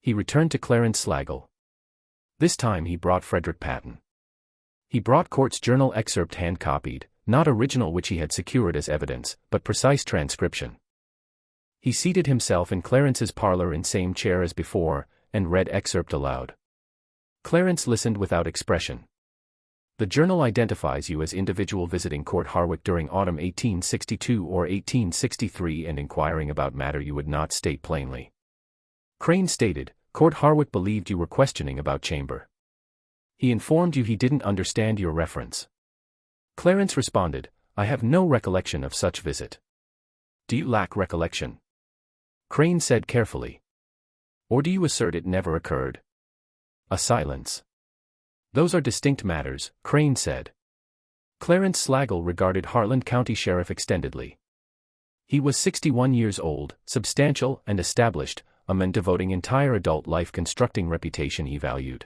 He returned to Clarence Slagle. This time he brought Frederick Patton. He brought Court's journal excerpt hand-copied, not original which he had secured as evidence, but precise transcription. He seated himself in Clarence's parlor in same chair as before, and read excerpt aloud. Clarence listened without expression. The journal identifies you as individual visiting Court Harwick during autumn 1862 or 1863 and inquiring about matter you would not state plainly. Crane stated, Court Harwick believed you were questioning about chamber. He informed you he didn't understand your reference. Clarence responded, I have no recollection of such visit. Do you lack recollection? Crane said carefully. Or do you assert it never occurred? A silence. Those are distinct matters, Crane said. Clarence Slagle regarded Harlan County Sheriff extendedly. He was 61 years old, substantial and established, a man devoting entire adult life constructing reputation he valued.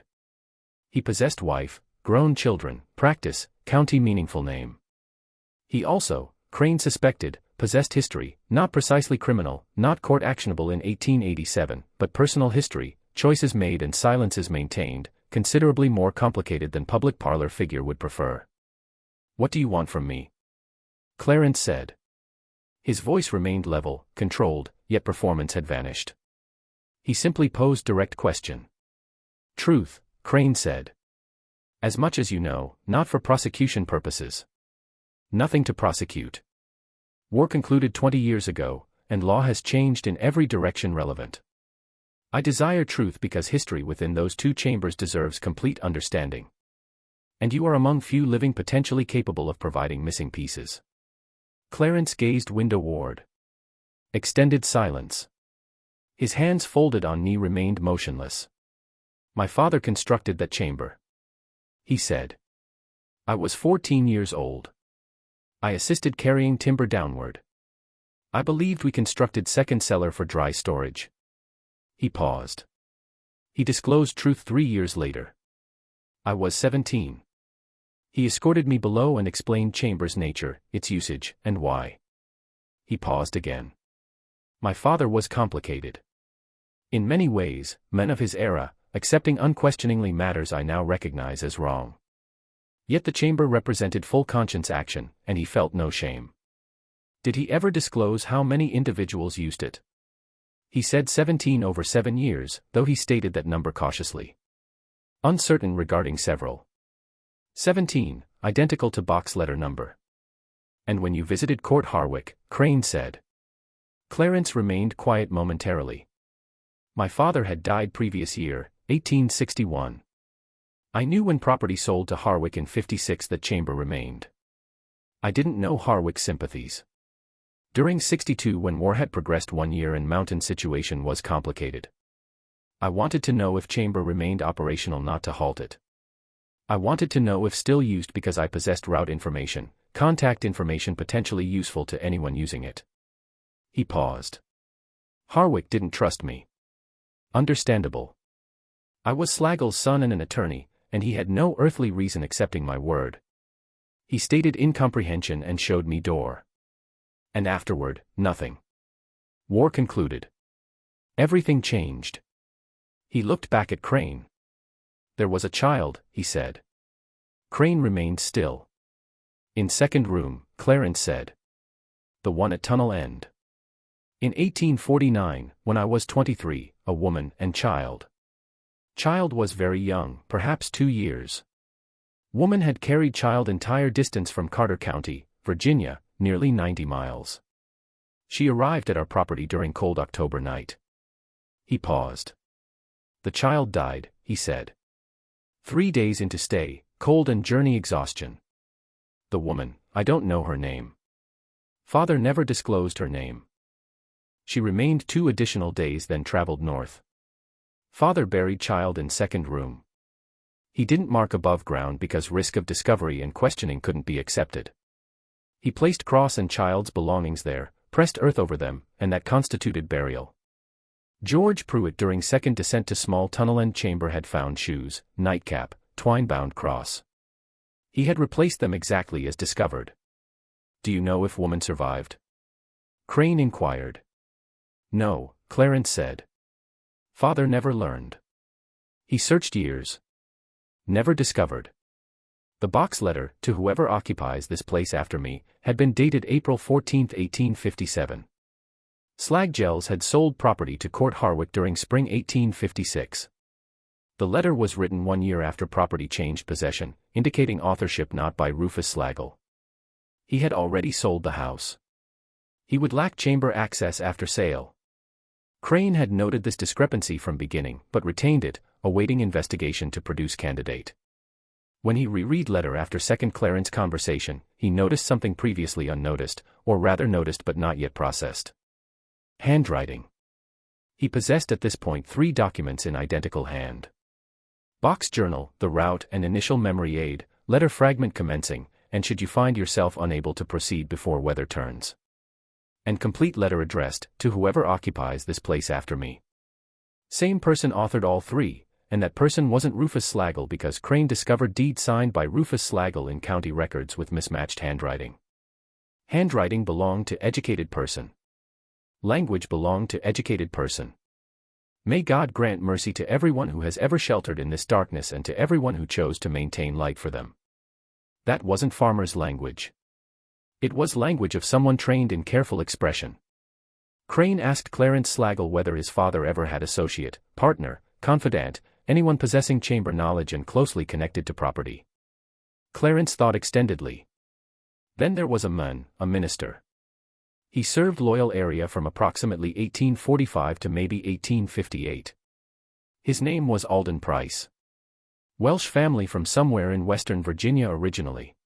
He possessed wife, grown children, practice, county meaningful name. He also, Crane suspected, possessed history, not precisely criminal, not court actionable in 1887, but personal history, choices made and silences maintained, considerably more complicated than public parlor figure would prefer. What do you want from me? Clarence said. His voice remained level, controlled, yet performance had vanished. He simply posed direct question. Truth, Crane said. As much as you know, not for prosecution purposes. Nothing to prosecute. War concluded 20 years ago, and law has changed in every direction relevant. I desire truth because history within those two chambers deserves complete understanding. And you are among few living potentially capable of providing missing pieces. Clarence gazed windowward. Extended silence. His hands folded on knee remained motionless. My father constructed that chamber. He said. I was 14 years old. I assisted carrying timber downward. I believed we constructed second cellar for dry storage. He paused. He disclosed truth 3 years later. I was 17. He escorted me below and explained chamber's nature, its usage, and why. He paused again. My father was complicated. In many ways, men of his era, accepting unquestioningly matters I now recognize as wrong. Yet the chamber represented full conscience action, and he felt no shame. Did he ever disclose how many individuals used it? He said 17 over 7 years, though he stated that number cautiously. Uncertain regarding several. 17, identical to box letter number. And when you visited Court Harwick, Crane said. Clarence remained quiet momentarily. My father had died previous year, 1861. I knew when property sold to Harwick in 56 that chamber remained. I didn't know Harwick's sympathies. During 62 when war had progressed 1 year and mountain situation was complicated. I wanted to know if chamber remained operational, not to halt it. I wanted to know if still used because I possessed route information, contact information potentially useful to anyone using it. He paused. Harwick didn't trust me. Understandable. I was Slagle's son and an attorney, and he had no earthly reason accepting my word. He stated incomprehension and showed me door. And afterward, nothing. War concluded. Everything changed. He looked back at Crane. There was a child, he said. Crane remained still. In second room, Clarence said. The one at tunnel end. In 1849, when I was 23, a woman and child. Child was very young, perhaps 2 years. Woman had carried child entire distance from Carter County, Virginia, nearly 90 miles. She arrived at our property during cold October night. He paused. The child died, he said. 3 days into stay, cold and journey exhaustion. The woman, I don't know her name. Father never disclosed her name. She remained 2 additional days then traveled north. Father buried child in second room. He didn't mark above ground because risk of discovery and questioning couldn't be accepted. He placed cross and child's belongings there, pressed earth over them, and that constituted burial. George Pruitt during second descent to small tunnel end chamber had found shoes, nightcap, twine-bound cross. He had replaced them exactly as discovered. Do you know if woman survived? Crane inquired. No, Clarence said. Father never learned. He searched years. Never discovered. The box letter, to whoever occupies this place after me, had been dated April 14, 1857. Slaggels had sold property to Court Harwick during spring 1856. The letter was written 1 year after property changed possession, indicating authorship not by Rufus Slagle. He had already sold the house. He would lack chamber access after sale. Crane had noted this discrepancy from beginning, but retained it, awaiting investigation to produce candidate. When he reread letter after second Clarence conversation, he noticed something previously unnoticed, or rather noticed but not yet processed. Handwriting. He possessed at this point 3 documents in identical hand. Box journal, the route and initial memory aid, letter fragment commencing, and should you find yourself unable to proceed before weather turns. And complete letter addressed, to whoever occupies this place after me. Same person authored all 3, and that person wasn't Rufus Slagle because Crane discovered deed signed by Rufus Slagle in county records with mismatched handwriting. Handwriting belonged to educated person. Language belonged to educated person. May God grant mercy to everyone who has ever sheltered in this darkness and to everyone who chose to maintain light for them. That wasn't farmer's language. It was language of someone trained in careful expression. Crane asked Clarence Slagle whether his father ever had associate, partner, confidant, anyone possessing chamber knowledge and closely connected to property. Clarence thought extendedly. Then there was a minister. He served loyal area from approximately 1845 to maybe 1858. His name was Alden Price. Welsh family from somewhere in Western Virginia originally.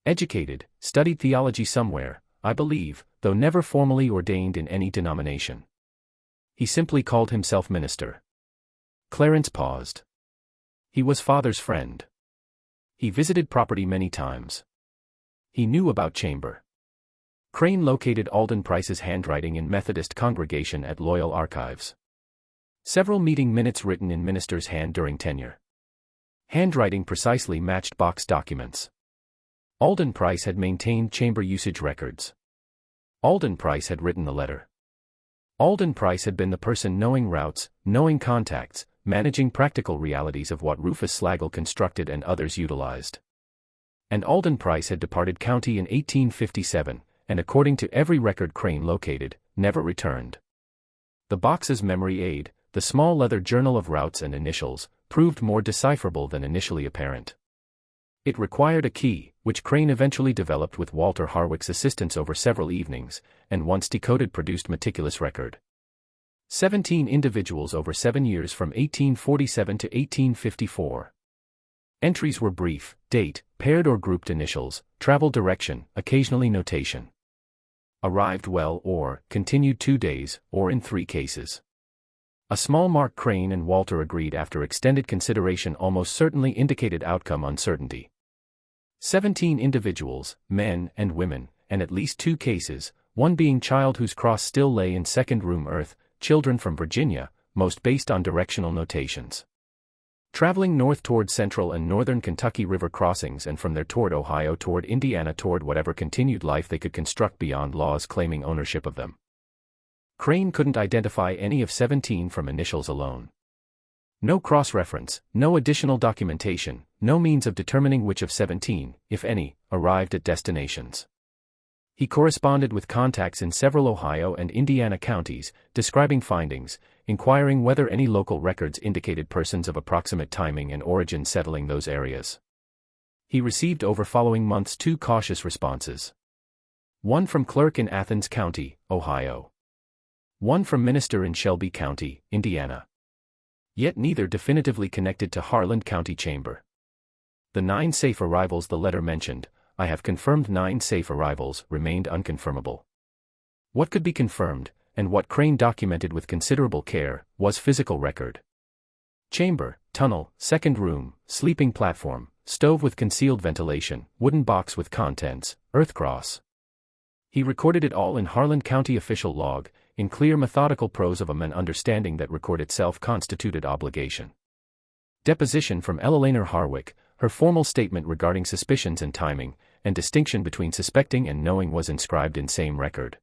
Educated, studied theology somewhere, I believe, though never formally ordained in any denomination. He simply called himself minister. Clarence paused. He was father's friend. He visited property many times. He knew about chamber. Crane located Alden Price's handwriting in Methodist congregation at Loyal Archives. Several meeting minutes written in minister's hand during tenure. Handwriting precisely matched box documents. Alden Price had maintained chamber usage records. Alden Price had written the letter. Alden Price had been the person knowing routes, knowing contacts, managing practical realities of what Rufus Slagle constructed and others utilized. And Alden Price had departed county in 1857, and according to every record Crane located, never returned. The box's memory aid, the small leather journal of routes and initials, proved more decipherable than initially apparent. It required a key, which Crane eventually developed with Walter Harwick's assistance over several evenings, and once decoded produced meticulous record. 17 individuals over 7 years from 1847 to 1854. Entries were brief, date, paired or grouped initials, travel direction, occasionally notation. Arrived well or, continued 2 days, or in 3 cases. A small mark Crane and Walter agreed after extended consideration almost certainly indicated outcome uncertainty. 17 individuals, men and women, and at least 2 cases, one being child whose cross still lay in second room earth, children from Virginia, most based on directional notations. Traveling north toward central and northern Kentucky river crossings and from there toward Ohio toward Indiana toward whatever continued life they could construct beyond laws claiming ownership of them. Crane couldn't identify any of 17 from initials alone. No cross-reference, no additional documentation, no means of determining which of 17, if any, arrived at destinations. He corresponded with contacts in several Ohio and Indiana counties, describing findings, inquiring whether any local records indicated persons of approximate timing and origin settling those areas. He received over following months 2 cautious responses. One from clerk in Athens County, Ohio. One from minister in Shelby County, Indiana. Yet neither definitively connected to Harlan County Chamber. The 9 safe arrivals the letter mentioned, I have confirmed 9 safe arrivals, remained unconfirmable. What could be confirmed, and what Crane documented with considerable care, was physical record. Chamber, tunnel, second room, sleeping platform, stove with concealed ventilation, wooden box with contents, earth cross. He recorded it all in Harlan County official log, in clear methodical prose of a man understanding that record itself constituted obligation. Deposition from Eleanor Harwick, her formal statement regarding suspicions and timing, and distinction between suspecting and knowing was inscribed in same record.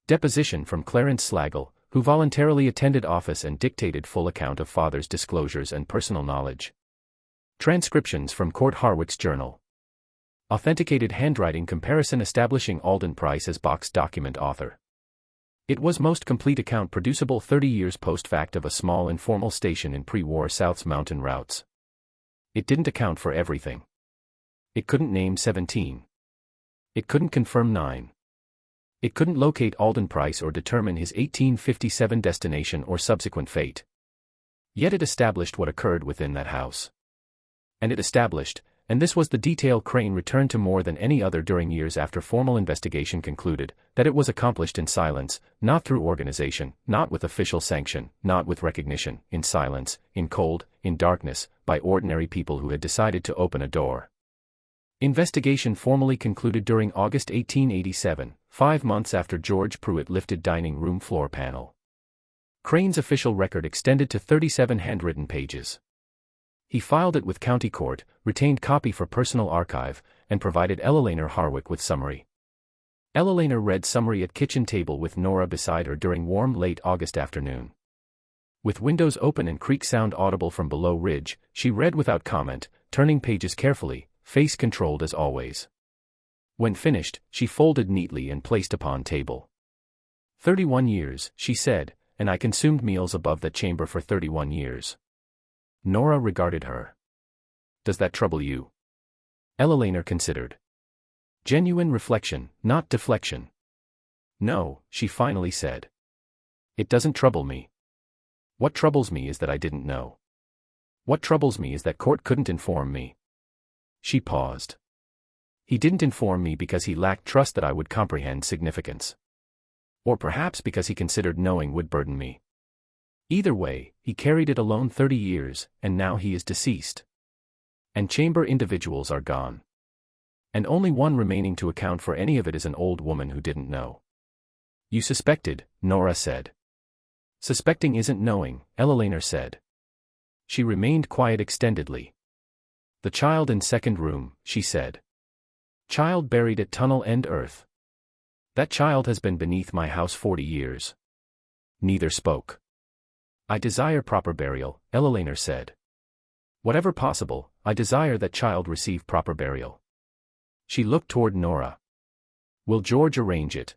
Deposition from Clarence Slagle, who voluntarily attended office and dictated full account of father's disclosures and personal knowledge. Transcriptions from Court Harwick's journal. Authenticated handwriting comparison establishing Alden Price as box document author. It was most complete account producible 30 years post-fact of a small informal station in pre-war South's mountain routes. It didn't account for everything. It couldn't name 17. It couldn't confirm 9. It couldn't locate Alden Price or determine his 1857 destination or subsequent fate. Yet it established what occurred within that house. And it established, and this was the detail Crane returned to more than any other during years after formal investigation concluded, that it was accomplished in silence, not through organization, not with official sanction, not with recognition, in silence, in cold, in darkness, by ordinary people who had decided to open a door. Investigation formally concluded during August 1887, 5 months after George Pruitt lifted dining room floor panel. Crane's official record extended to 37 handwritten pages. He filed it with county court, retained copy for personal archive, and provided Eleanor Harwick with summary. Eleanor read summary at kitchen table with Nora beside her during warm late August afternoon. With windows open and creak sound audible from below ridge, she read without comment, turning pages carefully, face controlled as always. When finished, she folded neatly and placed upon table. 31 years, she said, and I consumed meals above that chamber for 31 years. Nora regarded her. Does that trouble you? Eleanor considered. Genuine reflection, not deflection. No, she finally said. It doesn't trouble me. What troubles me is that I didn't know. What troubles me is that court couldn't inform me. She paused. He didn't inform me because he lacked trust that I would comprehend significance. Or perhaps because he considered knowing would burden me. Either way, he carried it alone 30 years, and now he is deceased. And chamber individuals are gone. And only one remaining to account for any of it is an old woman who didn't know. You suspected, Nora said. Suspecting isn't knowing, Eleanor said. She remained quiet extendedly. The child in second room, she said. Child buried at tunnel end earth. That child has been beneath my house 40 years. Neither spoke. "I desire proper burial," Elelaner said. "Whatever possible, I desire that child receive proper burial." She looked toward Nora. "Will George arrange it?"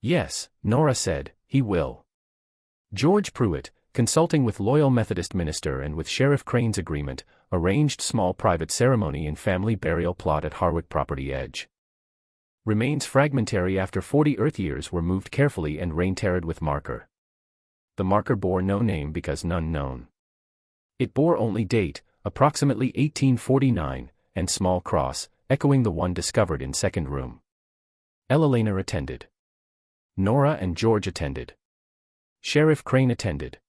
"Yes," Nora said, "he will." George Pruitt, consulting with loyal Methodist minister and with Sheriff Crane's agreement, arranged small private ceremony in family burial plot at Harwick property edge. Remains fragmentary after 40 Earth years were moved carefully and rain-terred with marker. The marker bore no name because none known. It bore only date, approximately 1849, and small cross, echoing the one discovered in second room. Elelaner attended. Nora and George attended. Sheriff Crane attended.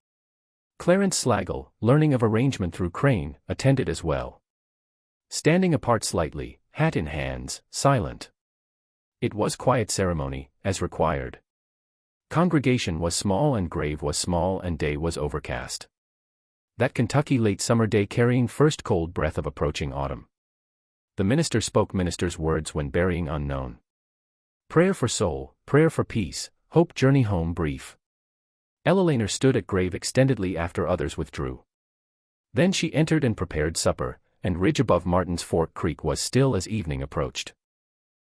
Clarence Slagle, learning of arrangement through Crane, attended as well. Standing apart slightly, hat in hands, silent. It was quiet ceremony, as required. Congregation was small and grave was small and day was overcast. That Kentucky late summer day carrying first cold breath of approaching autumn. The minister spoke minister's words when burying unknown. Prayer for soul, prayer for peace, hope journey home brief. Elelaner stood at grave extendedly after others withdrew. Then she entered and prepared supper, and ridge above Martin's Fork Creek was still as evening approached.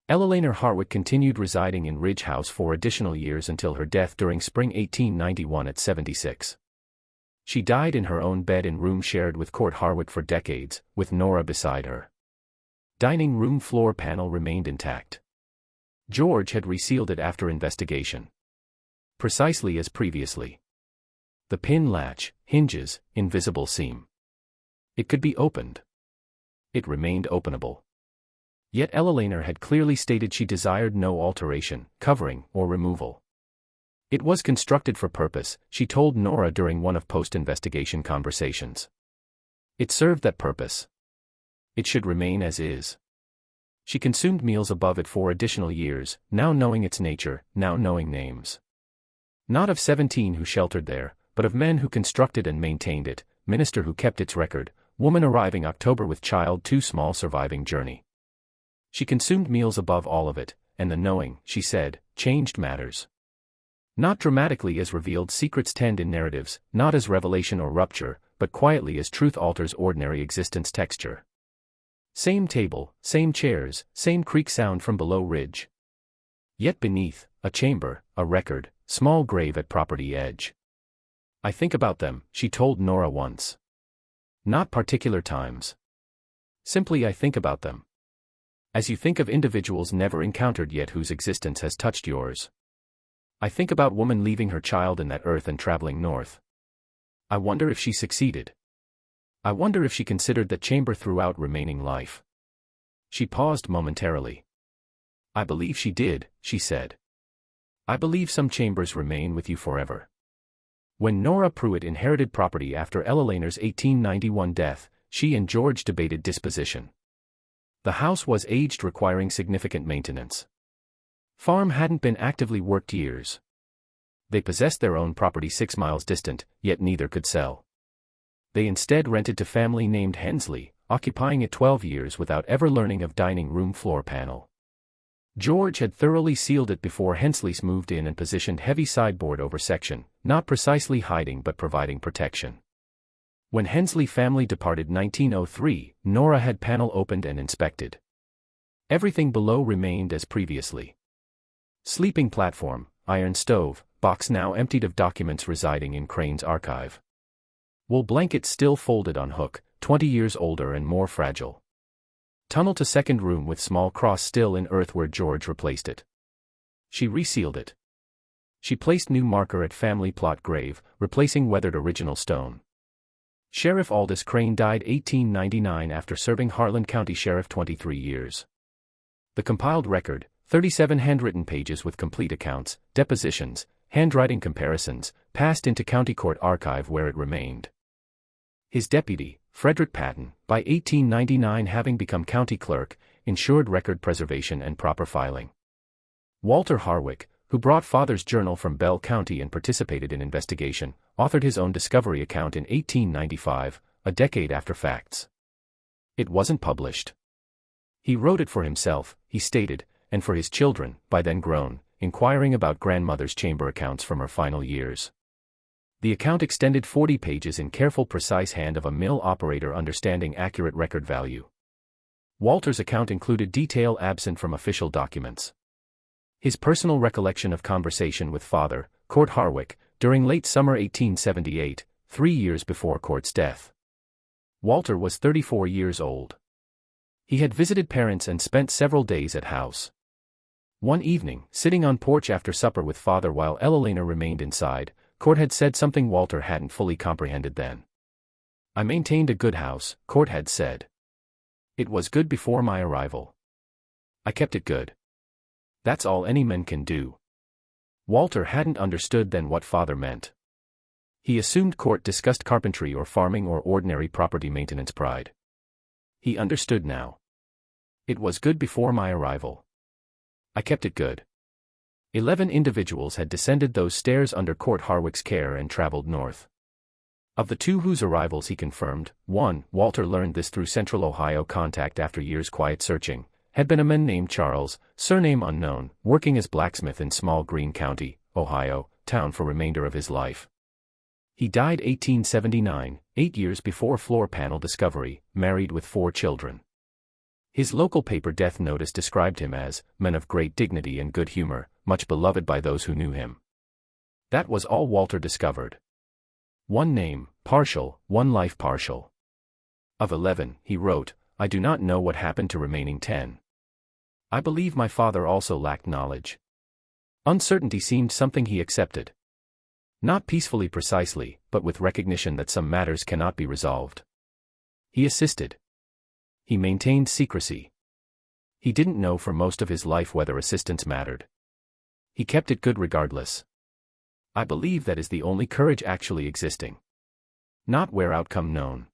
Elelaner Harwick continued residing in Ridge House for additional years until her death during spring 1891 at 76. She died in her own bed in room shared with Court Harwick for decades, with Nora beside her. Dining room floor panel remained intact. George had resealed it after investigation. Precisely as previously. The pin latch, hinges, invisible seam. It could be opened. It remained openable. Yet Elelaner had clearly stated she desired no alteration, covering, or removal. It was constructed for purpose, she told Nora during one of post-investigation conversations. It served that purpose. It should remain as is. She consumed meals above it for additional years, now knowing its nature, now knowing names. Not of 17 who sheltered there, but of men who constructed and maintained it, minister who kept its record, woman arriving October with child too small surviving journey. She consumed meals above all of it, and the knowing, she said, changed matters. Not dramatically as revealed secrets tend in narratives, not as revelation or rupture, but quietly as truth alters ordinary existence texture. Same table, same chairs, same creak sound from below ridge. Yet beneath, a chamber, a record, small grave at property edge. I think about them, she told Nora once. Not particular times. Simply I think about them. As you think of individuals never encountered yet whose existence has touched yours. I think about woman leaving her child in that earth and traveling north. I wonder if she succeeded. I wonder if she considered that chamber throughout remaining life. She paused momentarily. I believe she did, she said. I believe some chambers remain with you forever. When Nora Pruitt inherited property after Elelaner's 1891 death, she and George debated disposition. The house was aged, requiring significant maintenance. Farm hadn't been actively worked years. They possessed their own property 6 miles distant, yet neither could sell. They instead rented to family named Hensley, occupying it 12 years without ever learning of dining room floor panel. George had thoroughly sealed it before Hensley's moved in and positioned heavy sideboard over section, not precisely hiding but providing protection. When Hensley family departed 1903, Nora had panel opened and inspected. Everything below remained as previously. Sleeping platform, iron stove, box now emptied of documents residing in Crane's archive. Wool blanket still folded on hook, 20 years older and more fragile. Tunnel to second room with small cross still in earth where George replaced it. She resealed it. She placed new marker at family plot grave, replacing weathered original stone. Sheriff Aldous Crane died 1899 after serving Harlan County Sheriff 23 years. The compiled record, 37 handwritten pages with complete accounts, depositions, handwriting comparisons, passed into County Court Archive where it remained. His deputy, Frederick Patton, by 1899 having become county clerk, ensured record preservation and proper filing. Walter Harwick, who brought Father's Journal from Bell County and participated in investigation, authored his own discovery account in 1895, a decade after facts. It wasn't published. He wrote it for himself, he stated, and for his children, by then grown, inquiring about grandmother's chamber accounts from her final years. The account extended 40 pages in careful precise hand of a mill operator understanding accurate record value. Walter's account included detail absent from official documents. His personal recollection of conversation with Father, Court Harwick, during late summer 1878, 3 years before Court's death. Walter was 34 years old. He had visited parents and spent several days at house. One evening, sitting on porch after supper with Father while Elelena remained inside, Court had said something Walter hadn't fully comprehended then. "I maintained a good house," Court had said. "It was good before my arrival. I kept it good. That's all any man can do." Walter hadn't understood then what Father meant. He assumed Court discussed carpentry or farming or ordinary property maintenance pride. He understood now. "It was good before my arrival. I kept it good." 11 individuals had descended those stairs under Court Harwick's care and traveled north. Of the 2 whose arrivals he confirmed, one, Walter learned this through Central Ohio contact after years quiet searching, had been a man named Charles, surname unknown, working as blacksmith in Small Green County, Ohio, town for remainder of his life. He died 1879, 8 years before floor panel discovery, married with 4 children. His local paper death notice described him as man of great dignity and good humor, much beloved by those who knew him. That was all Walter discovered. One name, partial, one life partial. Of 11, he wrote, "I do not know what happened to remaining 10. I believe my father also lacked knowledge. Uncertainty seemed something he accepted. Not peacefully precisely, but with recognition that some matters cannot be resolved. He assisted. He maintained secrecy. He didn't know for most of his life whether assistance mattered. He kept it good regardless. I believe that is the only courage actually existing. Not where outcome known.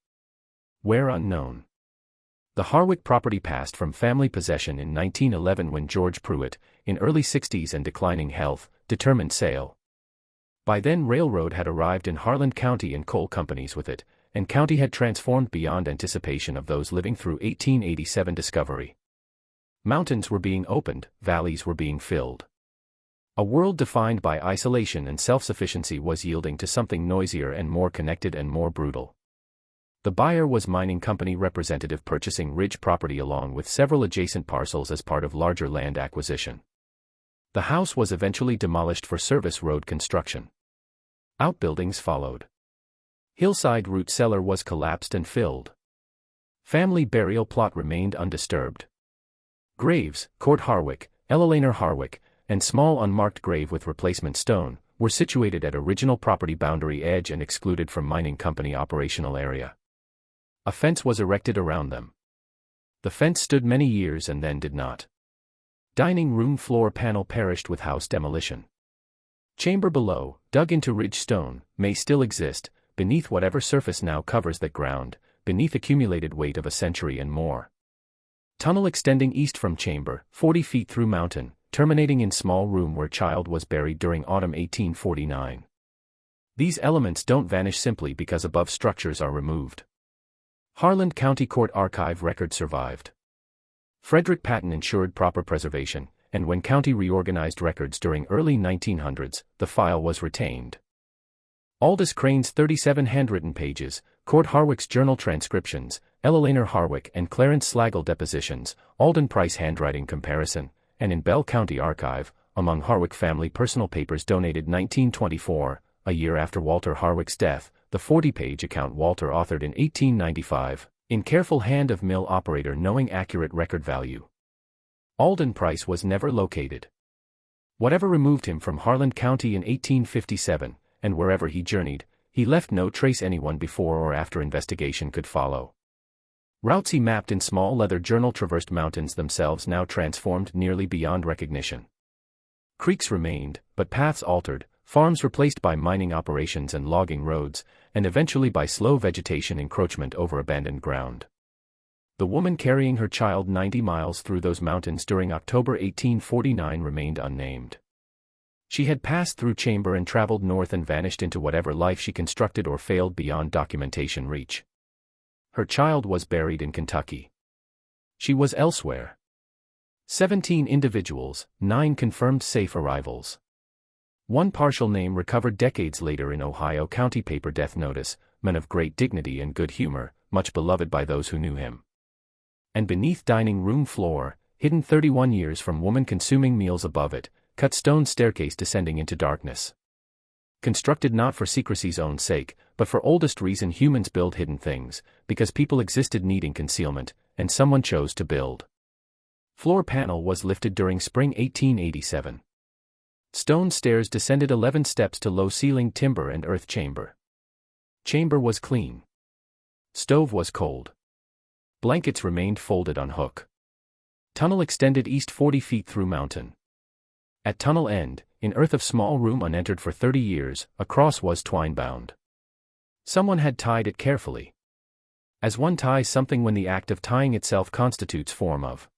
Where unknown." The Harwick property passed from family possession in 1911 when George Pruitt, in early 60s and declining health, determined sale. By then railroad had arrived in Harlan County and coal companies with it, and county had transformed beyond anticipation of those living through 1887 discovery. Mountains were being opened, valleys were being filled. A world defined by isolation and self-sufficiency was yielding to something noisier and more connected and more brutal. The buyer was mining company representative purchasing ridge property along with several adjacent parcels as part of larger land acquisition. The house was eventually demolished for service road construction. Outbuildings followed. Hillside root cellar was collapsed and filled. Family burial plot remained undisturbed. Graves, Court Harwick, Elelena Harwick, and small unmarked grave with replacement stone, were situated at original property boundary edge and excluded from mining company operational area. A fence was erected around them. The fence stood many years and then did not. Dining room floor panel perished with house demolition. Chamber below, dug into ridge stone, may still exist, beneath whatever surface now covers that ground, beneath accumulated weight of a century and more. Tunnel extending east from chamber, 40 feet through mountain, terminating in small room where child was buried during autumn 1849. These elements don't vanish simply because above structures are removed. Harlan County Court Archive record survived. Frederick Patton ensured proper preservation, and when county reorganized records during early 1900s, the file was retained. Aldous Crane's 37 handwritten pages, Court Harwick's journal transcriptions, Elelena Harwick and Clarence Slagle depositions, Alden Price handwriting comparison, and in Bell County Archive, among Harwick family personal papers donated 1924, a year after Walter Harwick's death, the 40-page account Walter authored in 1895, in careful hand of mill operator knowing accurate record value. Alden Price was never located. Whatever removed him from Harlan County in 1857, and wherever he journeyed, he left no trace anyone before or after investigation could follow. Routes he mapped in small leather journal traversed mountains themselves now transformed nearly beyond recognition. Creeks remained, but paths altered, farms replaced by mining operations and logging roads, and eventually by slow vegetation encroachment over abandoned ground. The woman carrying her child 90 miles through those mountains during October 1849 remained unnamed. She had passed through chamber and traveled north and vanished into whatever life she constructed or failed beyond documentation reach. Her child was buried in Kentucky. She was elsewhere. 17 individuals, 9 confirmed safe arrivals. One partial name recovered decades later in Ohio County paper death notice, man of great dignity and good humor, much beloved by those who knew him. And beneath dining room floor, hidden 31 years from woman consuming meals above it, cut stone staircase descending into darkness. Constructed not for secrecy's own sake, but for oldest reason humans build hidden things, because people existed needing concealment, and someone chose to build. Floor panel was lifted during spring 1887. Stone stairs descended 11 steps to low ceiling timber and earth chamber. Chamber was clean. Stove was cold. Blankets remained folded on hook. Tunnel extended east 40 feet through mountain. At tunnel end, in earth of small room unentered for 30 years, a cross was twine bound. Someone had tied it carefully. As one ties something when the act of tying itself constitutes form of